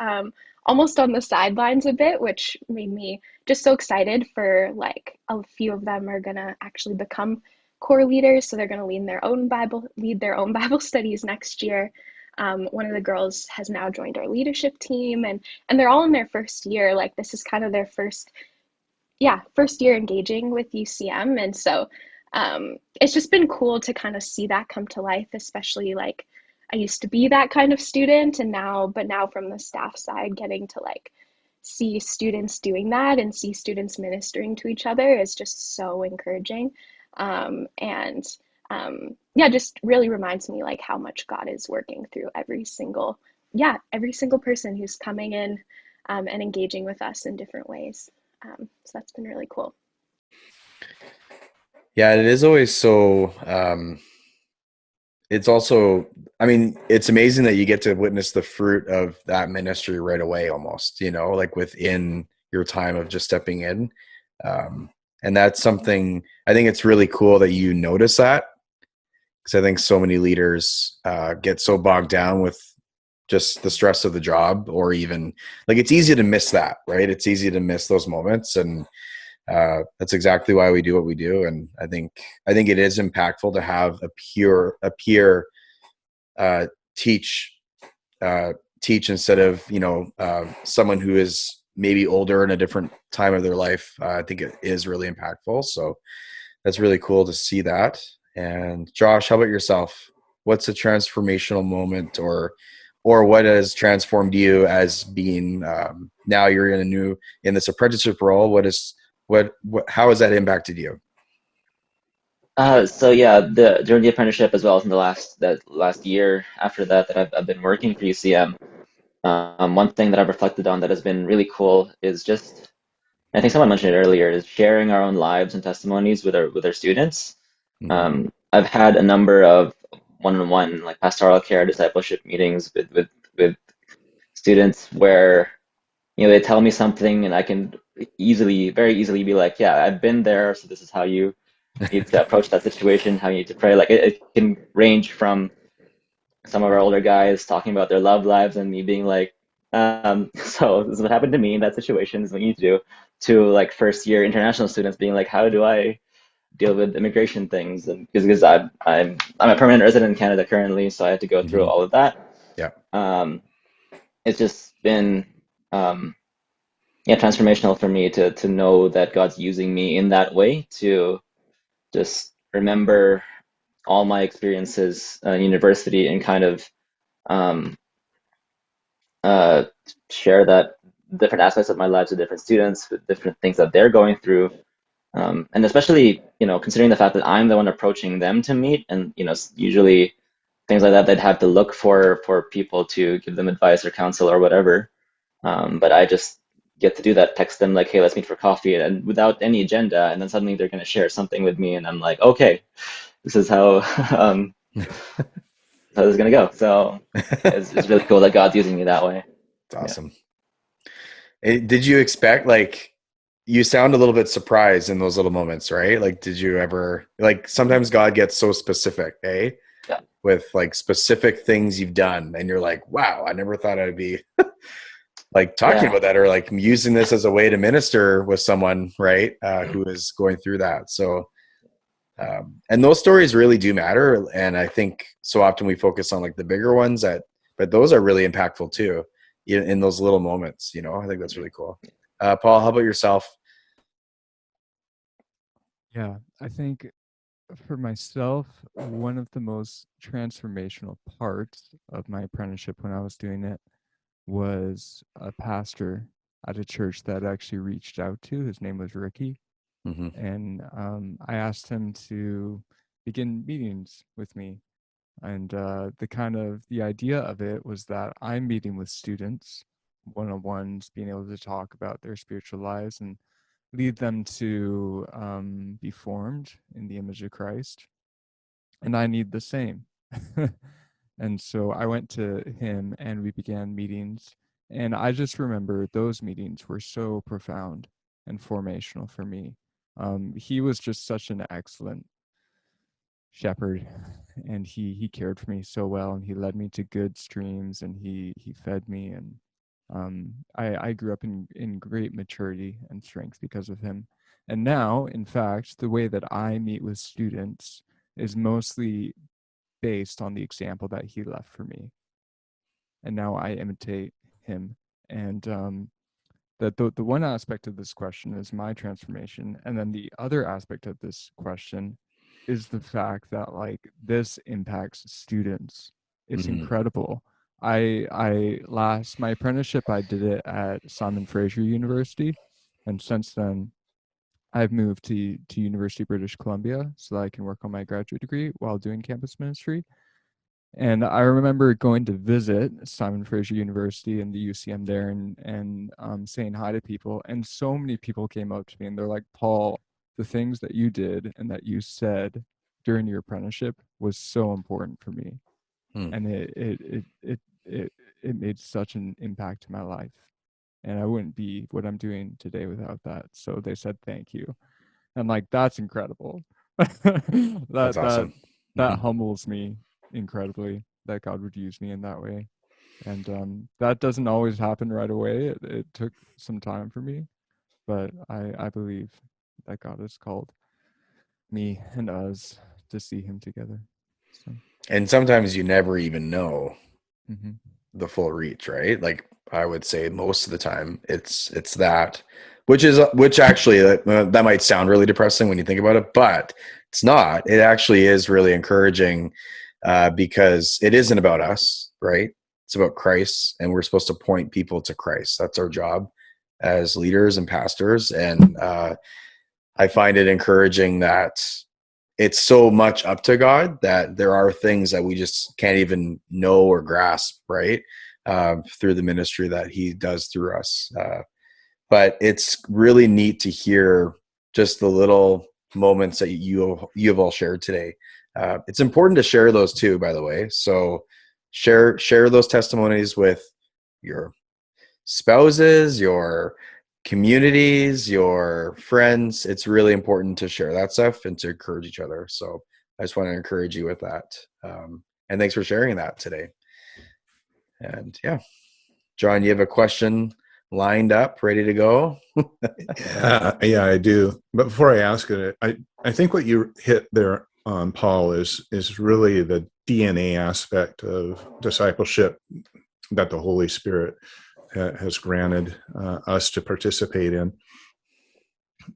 almost on the sidelines a bit, which made me just so excited for like a few of them are gonna actually become core leaders. So they're gonna lead their own Bible studies next year. One of the girls has now joined our leadership team, and they're all in their first year. Like this is kind of their first year engaging with UCM. And so it's just been cool to kind of see that come to life, especially like I used to be that kind of student, and now from the staff side, getting to like see students doing that and see students ministering to each other is just so encouraging. And yeah, just really reminds me like how much God is working through every single person who's coming in and engaging with us in different ways. So that's been really cool. Yeah, it is always so, it's also, I mean, it's amazing that you get to witness the fruit of that ministry right away, almost, like within your time of just stepping in. And that's something, I think it's really cool that you notice that, because I think so many leaders get so bogged down with just the stress of the job, or even like it's easy to miss that, right? It's easy to miss those moments. And that's exactly why we do what we do. And I think it is impactful to have a peer teach instead of someone who is maybe older in a different time of their life. I think it is really impactful. So that's really cool to see that. And Josh, how about yourself? What's a transformational moment, or what has transformed you as being now you're in this apprenticeship role? How has that impacted you? So yeah, during the apprenticeship, as well as in that last year after that I've been working for UCM. One thing that I've reflected on that has been really cool is just, I think someone mentioned it earlier, is sharing our own lives and testimonies with our students. Mm-hmm. I've had a number of one-on-one like pastoral care discipleship meetings with students where they tell me something and I can very easily be like, yeah, I've been there, so this is how you need to approach that situation, how you need to pray. Like it can range from some of our older guys talking about their love lives and me being like, so this is what happened to me in that situation, this is what you need to do, to like first year international students being like, how do I deal with immigration things? And because I'm a permanent resident in Canada currently, so I had to go through Mm-hmm. all of that. Yeah. It's just been transformational for me to know that God's using me in that way to just remember all my experiences in university and kind of um, uh, share that different aspects of my life to different students with different things that they're going through. And especially, considering the fact that I'm the one approaching them to meet, and, usually things like that, they'd have to look for people to give them advice or counsel or whatever. But I just get to do that, text them like, hey, let's meet for coffee, and without any agenda. And then suddenly they're going to share something with me, and I'm like, okay, this is how how this is going to go. So it's really cool that God's using me that way. It's awesome. Did you expect, like, you sound a little bit surprised in those little moments, right? Like, did you ever, like, sometimes God gets so specific, Yeah. with like specific things you've done, and you're like, wow, I never thought I'd be like talking about that, or like using this as a way to minister with someone, right? Who is going through that. So, and those stories really do matter. And I think so often we focus on like the bigger ones but those are really impactful too, in those little moments, I think that's really cool. Paul, how about yourself? Yeah, I think for myself, one of the most transformational parts of my apprenticeship when I was doing it was a pastor at a church that I actually reached out to. His name was Ricky. Mm-hmm. And I asked him to begin meetings with me. And the idea of it was that I'm meeting with students, one-on-ones, being able to talk about their spiritual lives and lead them to be formed in the image of Christ. And I need the same. And so I went to him and we began meetings. And I just remember those meetings were so profound and formational for me. He was just such an excellent shepherd, and he cared for me so well, and he led me to good streams, and he fed me, and I grew up in great maturity and strength because of him. And now, in fact, the way that I meet with students is mostly based on the example that he left for me, and now I imitate him. And the one aspect of this question is my transformation, and then the other aspect of this question is the fact that like this impacts students. It's incredible. My apprenticeship, I did it at Simon Fraser University, and since then I've moved to University of British Columbia so that I can work on my graduate degree while doing campus ministry. And I remember going to visit Simon Fraser University and the UCM there, and saying hi to people. And so many people came up to me and they're like, Paul, the things that you did and that you said during your apprenticeship was so important for me. And it made such an impact to my life. And I wouldn't be what I'm doing today without that. So they said thank you. And like that's incredible. That's awesome. That humbles me incredibly that God would use me in that way. And that doesn't always happen right away. It took some time for me, but I believe that God has called me and us to see him together. So. And sometimes you never even know Mm-hmm. the full reach, right? Like I would say most of the time it's that, which actually that might sound really depressing when you think about it, but it's not. It actually is really encouraging because it isn't about us, right? It's about Christ, and we're supposed to point people to Christ. That's our job as leaders and pastors. And I find it encouraging that it's so much up to God that there are things that we just can't even know or grasp, right? Through the ministry that he does through us. But it's really neat to hear just the little moments that you have all shared today. It's important to share those too, by the way. So share those testimonies with your spouses, your communities, your friends. It's really important to share that stuff and to encourage each other. So I just want to encourage you with that. And thanks for sharing that today. And yeah, John, you have a question lined up, ready to go? Yeah, I do. But before I ask it, I think what you hit there on, Paul, is really the DNA aspect of discipleship that the Holy Spirit has granted us to participate in.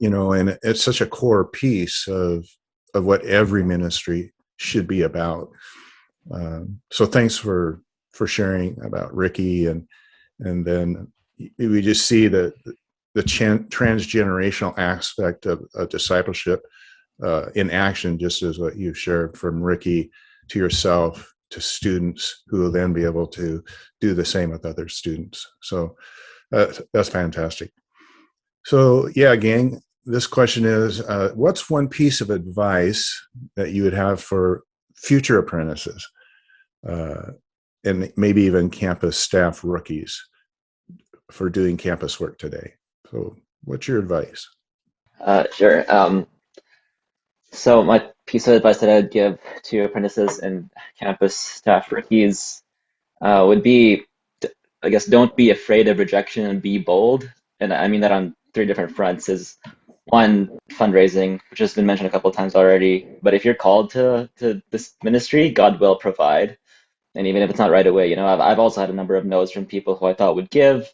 And it's such a core piece of what every ministry should be about. So thanks for sharing about Ricky, and then we just see the transgenerational aspect of discipleship in action, just as what you've shared from Ricky to yourself to students who will then be able to do the same with other students. So that's fantastic. So yeah, gang, this question is, what's one piece of advice that you would have for future apprentices and maybe even campus staff rookies for doing campus work today? So what's your advice? Sure. So my piece of advice that I'd give to apprentices and campus staff rookies would be, I guess, don't be afraid of rejection and be bold. And I mean that on three different fronts. Is one, fundraising, which has been mentioned a couple of times already. But if you're called to this ministry, God will provide. And even if it's not right away, I've also had a number of no's from people who I thought would give,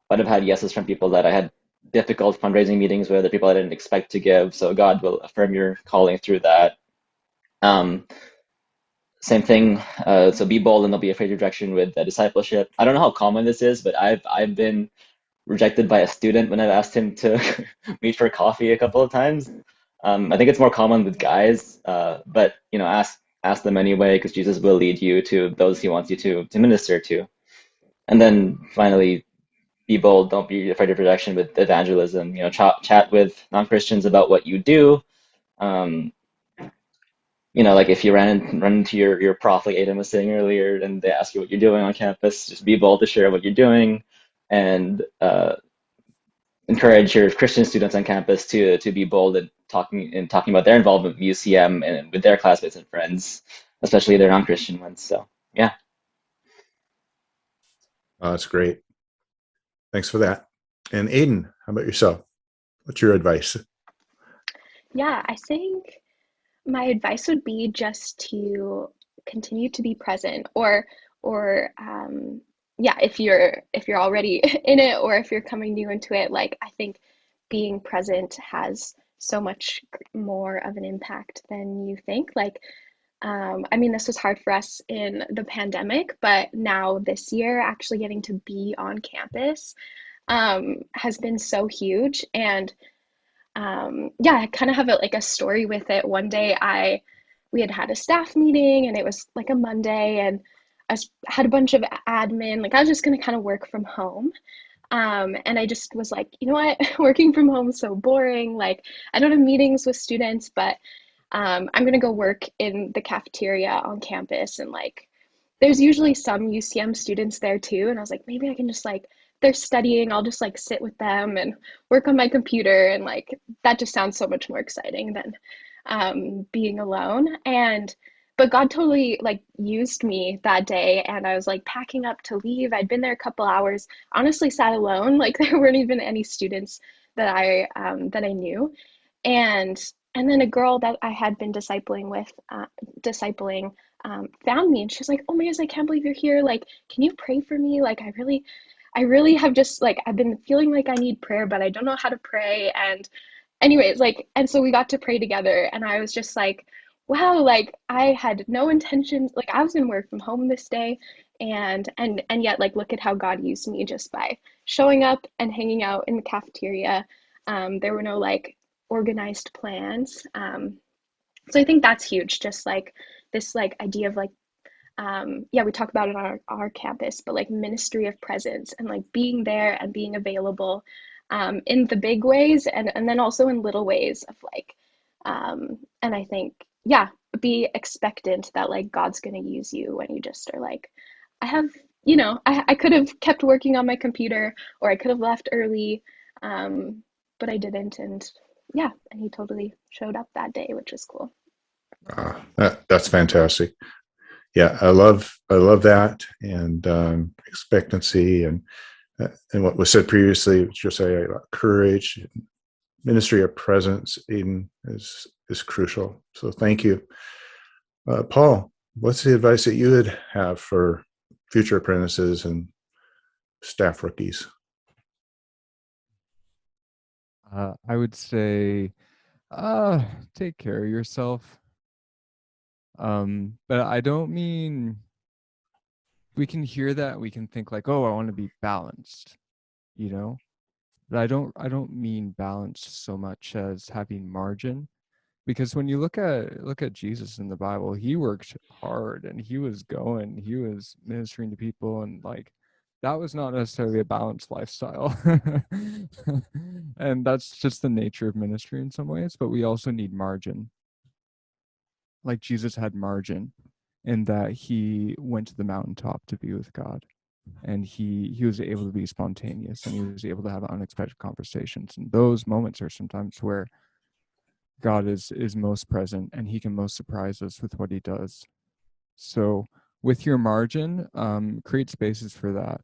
but I've had yeses from people that I had difficult fundraising meetings with, the people I didn't expect to give. So God will affirm your calling through that. Same thing. So be bold and don't be afraid of rejection with discipleship. I don't know how common this is, but I've been rejected by a student when I've asked him to meet for coffee a couple of times. I think it's more common with guys, but ask them anyway, because Jesus will lead you to those he wants you to minister to. And then finally, be bold. Don't be afraid of rejection with evangelism. Chat with non-Christians about what you do. Like if you run into your prof, like Aiden was saying earlier, and they ask you what you're doing on campus, just be bold to share what you're doing. and encourage your Christian students on campus to be bold and talking about their involvement with UCM and with their classmates and friends, especially their non-Christian ones. So yeah. Oh, that's great. Thanks for that. And Aiden, how about yourself? What's your advice? Yeah, I think my advice would be just to continue to be present, or yeah, if you're already in it, or if you're coming new into it, like I think being present has so much more of an impact than you think. Like, I mean, this was hard for us in the pandemic, but now this year, actually getting to be on campus has been so huge. And yeah, I kind of have like a story with it. One day we had a staff meeting, and it was like a Monday, and had a bunch of admin, like I was just going to kind of work from home. And I just was like, you know what, working from home is so boring. Like I don't have meetings with students, but I'm going to go work in the cafeteria on campus. And like, there's usually some UCM students there too. And I was like, maybe I can just like, they're studying, I'll just like sit with them and work on my computer. And like, that just sounds so much more exciting than being alone. But God totally like used me that day, and I was like packing up to leave. I'd been there a couple hours, honestly sat alone. Like there weren't even any students that I knew. And and then a girl that I had been discipling found me, and she was like, "Oh my gosh, I can't believe you're here. Like, can you pray for me? Like, I really have just like I've been feeling like I need prayer, but I don't know how to pray." And anyways, like, and so we got to pray together, and I was just like, wow, like I had no intentions, like I was gonna work from home this day, and yet like look at how God used me just by showing up and hanging out in the cafeteria. There were no like organized plans. So I think that's huge, just like this like idea of like yeah, we talk about it on our campus, but like ministry of presence, and like being there and being available in the big ways, and then also in little ways of like and I think, yeah, be expectant that like God's going to use you when you just are like, I have, I could have kept working on my computer, or I could have left early, but I didn't. And yeah, and he totally showed up that day, which was cool. That's fantastic. Yeah, I love that, and expectancy, and what was said previously, Josiah, about courage, ministry of presence, Aiden, is crucial. So thank you. Paul, what's the advice that you would have for future apprentices and staff rookies? I would say, take care of yourself. But I don't mean, we can hear that, we can think like, oh, I want to be balanced, but I don't mean balanced so much as having margin. Because when you look at Jesus in the Bible, he worked hard, and he was ministering to people, and like that was not necessarily a balanced lifestyle. And that's just the nature of ministry in some ways, but we also need margin. Like Jesus had margin in that he went to the mountaintop to be with God, and he was able to be spontaneous, and he was able to have unexpected conversations. And those moments are sometimes where God is most present, and he can most surprise us with what he does. So with your margin, create spaces for that.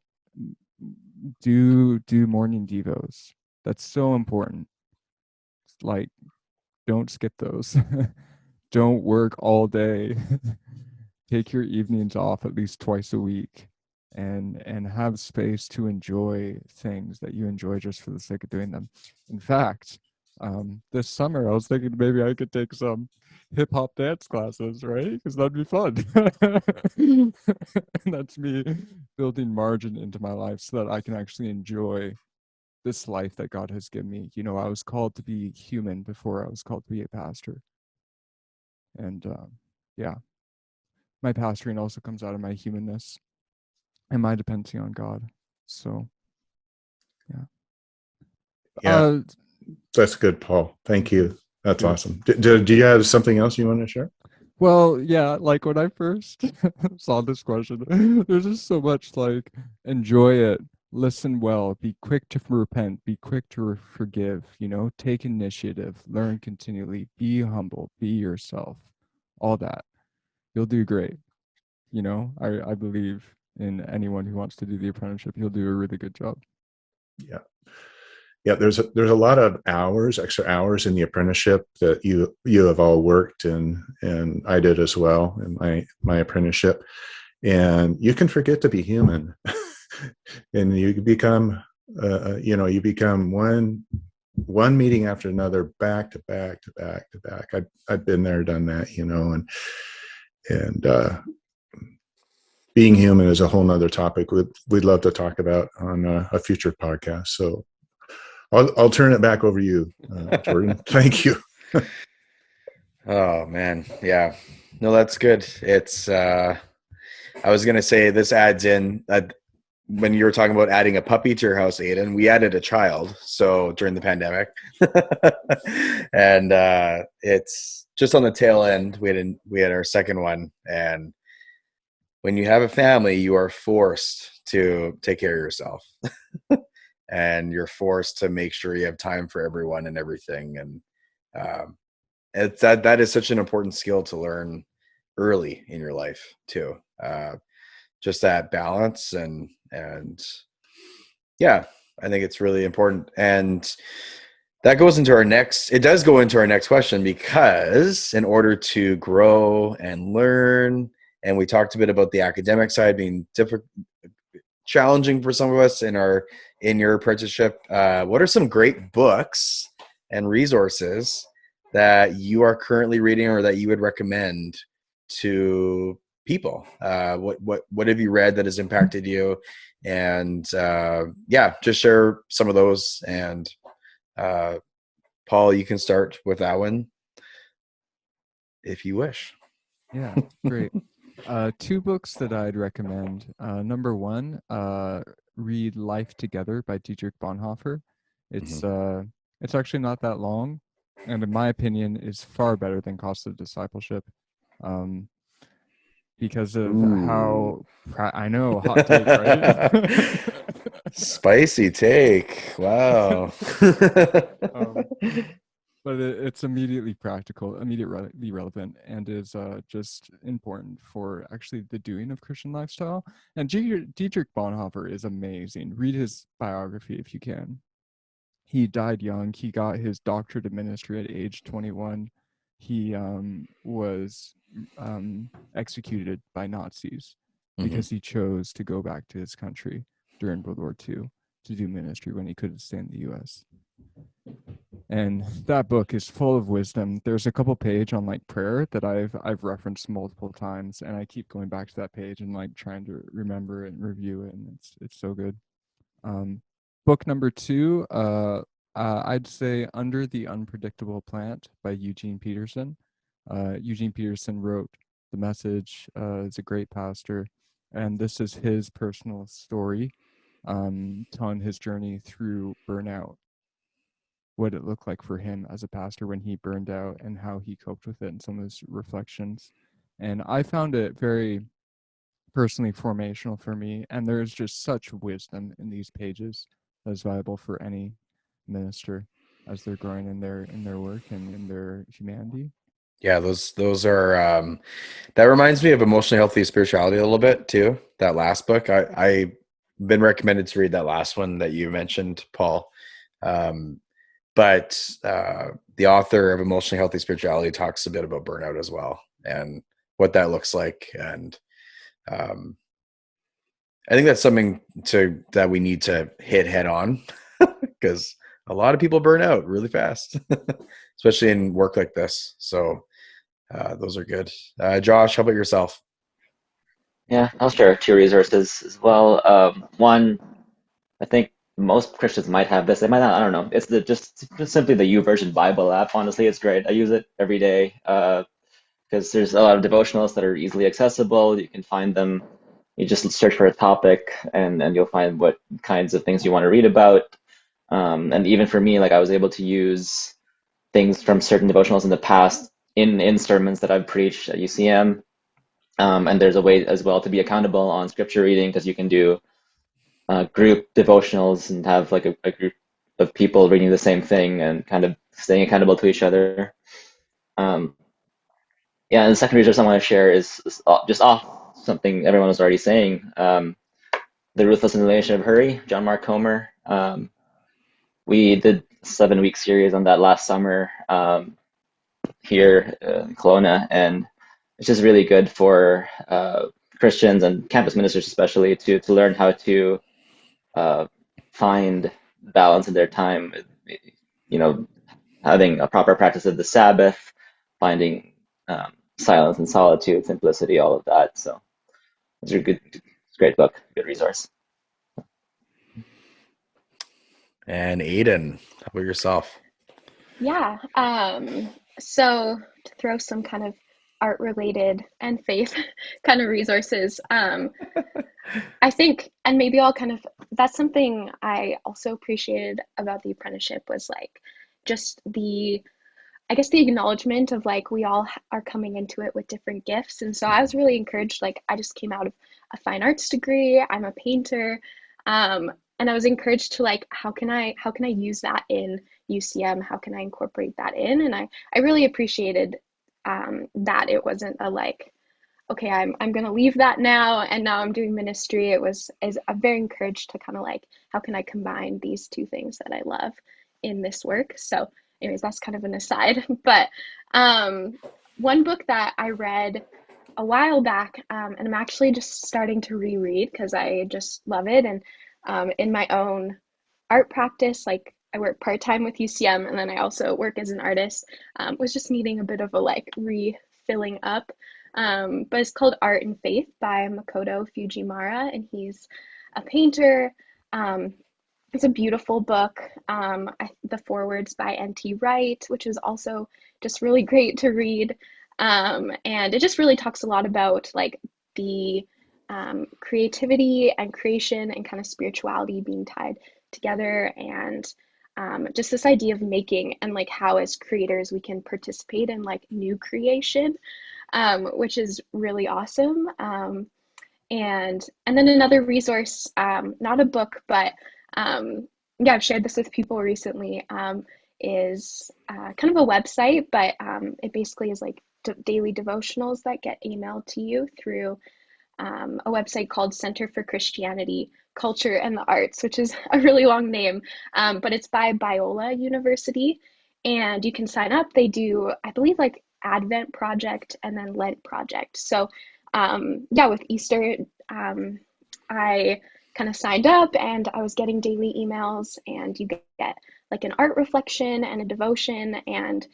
Do morning devos. That's so important. Like, don't skip those. Don't work all day. Take your evenings off at least twice a week, and have space to enjoy things that you enjoy just for the sake of doing them. In fact, this summer I was thinking maybe I could take some hip hop dance classes, right? Because that'd be fun. And that's me building margin into my life so that I can actually enjoy this life that God has given me. I was called to be human before I was called to be a pastor. And yeah, my pastoring also comes out of my humanness and my dependency on God. So Yeah, that's good, Paul. Thank you. That's awesome. Do you have something else you want to share? Well, yeah, like when I first saw this question, there's just so much like, enjoy it, listen well, be quick to repent, be quick to forgive, take initiative, learn continually, be humble, be yourself, all that. You'll do great. I believe in anyone who wants to do the apprenticeship. You'll do a really good job. Yeah. Yeah, there's a lot of extra hours in the apprenticeship that you have all worked, and I did as well in my apprenticeship. And you can forget to be human, and you become you become one meeting after another, back to back to back to back. I've been there, done that, and being human is a whole nother topic we'd love to talk about on a future podcast. So I'll turn it back over to you, Jordan. Thank you. Oh man, yeah, no, that's good. It's I was gonna say this adds in when you were talking about adding a puppy to your house, Aiden, we added a child. So during the pandemic, and it's just on the tail end. We had our second one, and when you have a family, you are forced to take care of yourself. And you're forced to make sure you have time for everyone and everything. And it's that is such an important skill to learn early in your life too. Just that balance and yeah, I think it's really important. And that goes into it does go into our next question, because in order to grow and learn, and we talked a bit about the academic side being challenging for some of us in your apprenticeship. What are some great books and resources that you are currently reading or that you would recommend to people? What have you read that has impacted you? And just share some of those. And Paul, you can start with that one if you wish. Yeah, great. Two books that I'd recommend. Number one, read Life Together by Dietrich Bonhoeffer. It's actually not that long, and in my opinion is far better than Cost of Discipleship, because of how I know, hot take, right? Spicy take. Wow. But it's immediately practical, immediately relevant, and is just important for actually the doing of Christian lifestyle. And Dietrich Bonhoeffer is amazing. Read his biography if you can. He died young. He got his doctorate of ministry at age 21. He was executed by Nazis because he chose to go back to his country during World War II to do ministry when he couldn't stay in the U.S. And that book is full of wisdom. There's a couple page on like prayer that I've referenced multiple times, and I keep going back to that page and like trying to remember it and review it, and it's so good. Book number two, I'd say Under the Unpredictable Plant by Eugene Peterson. Eugene Peterson wrote The Message. Is a great pastor, and this is his personal story, telling his journey through burnout, what it looked like for him as a pastor when he burned out and how he coped with it, and some of his reflections. And I found it very personally formational for me, and there's just such wisdom in these pages that's valuable for any minister as they're growing in their work and in their humanity. Yeah, those are that reminds me of Emotionally Healthy Spirituality a little bit too. That last book, I've been recommended to read that last one that you mentioned, Paul. But the author of Emotionally Healthy Spirituality talks a bit about burnout as well and what that looks like. And I think that's something that we need to hit head on, because a lot of people burn out really fast, especially in work like this. So those are good. Josh, how about yourself? Yeah, I'll share two resources as well. One, I think most Christians might have this. They might not. I don't know. It's just simply the YouVersion Bible app. Honestly, it's great. I use it every day because there's a lot of devotionals that are easily accessible. You can find them. You just search for a topic, and you'll find what kinds of things you want to read about. And even for me, like I was able to use things from certain devotionals in the past in sermons that I've preached at UCM. And there's a way as well to be accountable on scripture reading, because you can do group devotionals and have like a group of people reading the same thing and kind of staying accountable to each other. Yeah, and the second resource I want to share is just off something everyone was already saying. The Ruthless Elimination of Hurry, John Mark Comer. We did 7-week series on that last summer here in Kelowna, and it's just really good for Christians and campus ministers especially to learn how to find balance in their time. You know, having a proper practice of the Sabbath, finding silence and solitude, simplicity, all of that. So it's a good, great book, good resource. And Aiden, how about yourself? Yeah. So to throw some kind of art related and faith kind of resources, I think, and maybe I'll kind of, that's something I also appreciated about the apprenticeship was like just the, I guess the acknowledgement of like we all are coming into it with different gifts. And so I was really encouraged. Like I just came out of a fine arts degree. I'm a painter. And I was encouraged to like how can I use that in UCM? How can I incorporate that in? And I really appreciated that it wasn't a like, okay, I'm gonna leave that now and now I'm doing ministry. I'm very encouraged to kind of like how can I combine these two things that I love in this work. So anyways, that's kind of an aside. But one book that I read a while back, and I'm actually just starting to reread because I just love it. And in my own art practice, like I work part-time with UCM and then I also work as an artist, was just needing a bit of a like refilling up. But it's called Art and Faith by Makoto Fujimura, and he's a painter. It's a beautiful book. The forewords by N.T. Wright, which is also just really great to read. And it just really talks a lot about like the creativity and creation and kind of spirituality being tied together, and just this idea of making and like how as creators we can participate in like new creation, which is really awesome. And then another resource, not a book, but yeah, I've shared this with people recently, is kind of a website, but it basically is like daily devotionals that get emailed to you through a website called Center for Christianity, Culture, and the Arts, which is a really long name, but it's by Biola University, and you can sign up. They do, I believe, like Advent Project and then Lent Project. So yeah, with Easter, I kind of signed up and I was getting daily emails, and you get like an art reflection and a devotion, and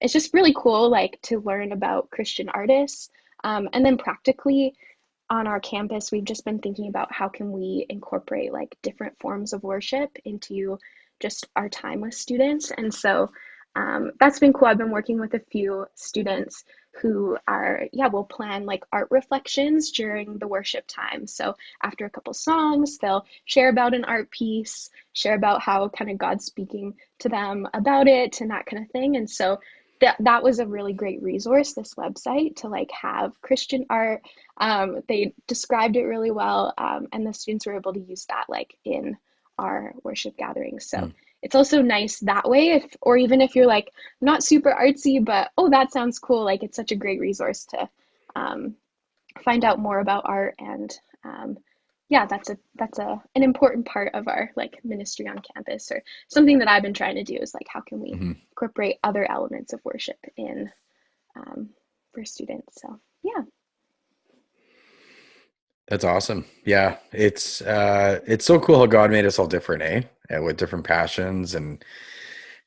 it's just really cool like to learn about Christian artists. And then practically on our campus, we've just been thinking about how can we incorporate like different forms of worship into just our time with students. And so that's been cool. I've been working with a few students who are, yeah, will plan like art reflections during the worship time. So after a couple songs, they'll share about an art piece, share about how kind of God's speaking to them about it and that kind of thing. And so that was a really great resource, this website, to like have Christian art. They described it really well, and the students were able to use that like in our worship gatherings. So it's also nice that way, or even if you're like not super artsy, but oh, that sounds cool. Like it's such a great resource to find out more about art, and yeah, that's an important part of our like ministry on campus, or something that I've been trying to do is like how can we incorporate other elements of worship in for students. So yeah. That's awesome. Yeah, it's so cool how God made us all different, and with different passions, and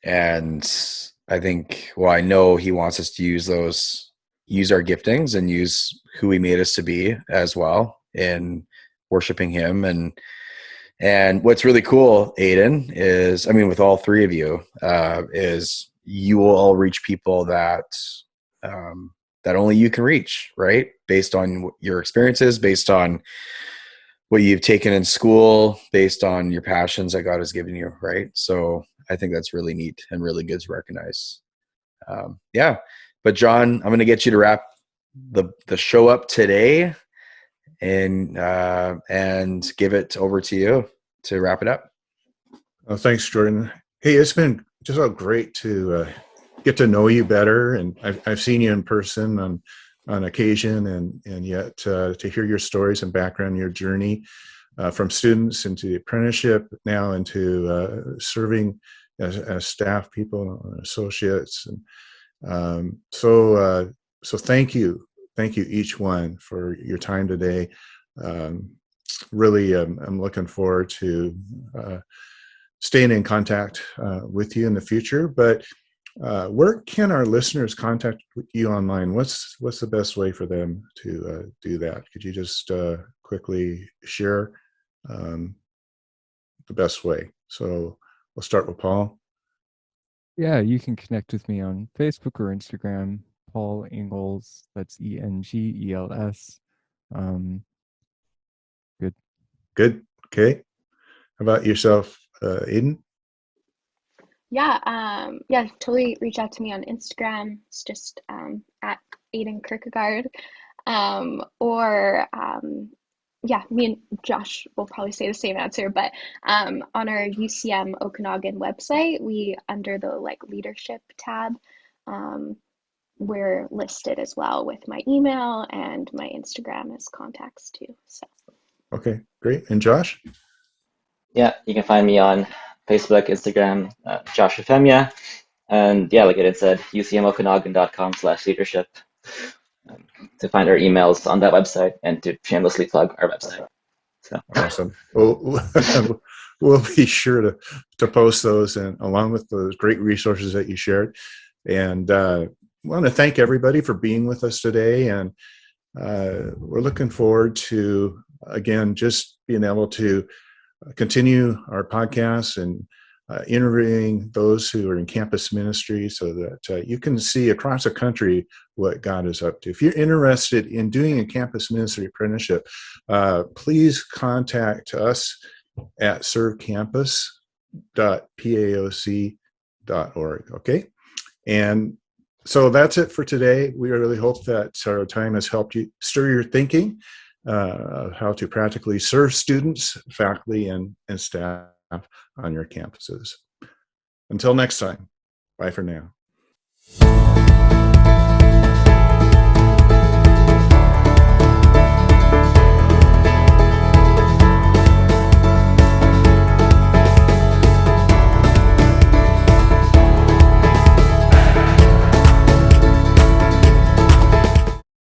I think, well, I know He wants us to use our giftings and use who He made us to be as well in worshiping Him. And what's really cool, Aiden, is, I mean, with all three of you, is you will all reach people that that only you can reach, right? Based on your experiences, based on what you've taken in school, based on your passions that God has given you, right? So I think that's really neat and really good to recognize. Yeah. But John, I'm going to get you to wrap the show up today. and give it over to you to wrap it up. Well, thanks, Jordan. Hey, it's been just so great to get to know you better, and I've seen you in person on occasion, and yet to hear your stories and background, your journey from students into the apprenticeship, now into serving as staff people, associates, and so thank you each one for your time today. Really, I'm looking forward to staying in contact with you in the future. But where can our listeners contact you online? What's the best way for them to do that? Could you just quickly share the best way? So we'll start with Paul. Yeah, you can connect with me on Facebook or Instagram, Paul Engels. That's Engels. Good. Okay. How about yourself, Aiden? Yeah, totally reach out to me on Instagram. It's just at Aiden Kirkegaard. Me and Josh will probably say the same answer, but on our UCM Okanagan website, we under the leadership tab, we're listed as well with my email and my Instagram as contacts too. So. Okay, great. And Josh? Yeah, you can find me on Facebook, Instagram, Josh Hufemia. And yeah, like Aiden said, ucmokanagan.com/leadership to find our emails on that website and to shamelessly plug our website. So. Awesome. We'll be sure to post those, and along with those great resources that you shared. And I want to thank everybody for being with us today. And we're looking forward to, again, just being able to continue our podcasts and interviewing those who are in campus ministry, so that you can see across the country what God is up to. If you're interested in doing a campus ministry apprenticeship, please contact us at servecampus.paoc.org. Okay? And so that's it for today. We really hope that our time has helped you stir your thinking, how to practically serve students, faculty, and staff on your campuses. Until next time, bye for now.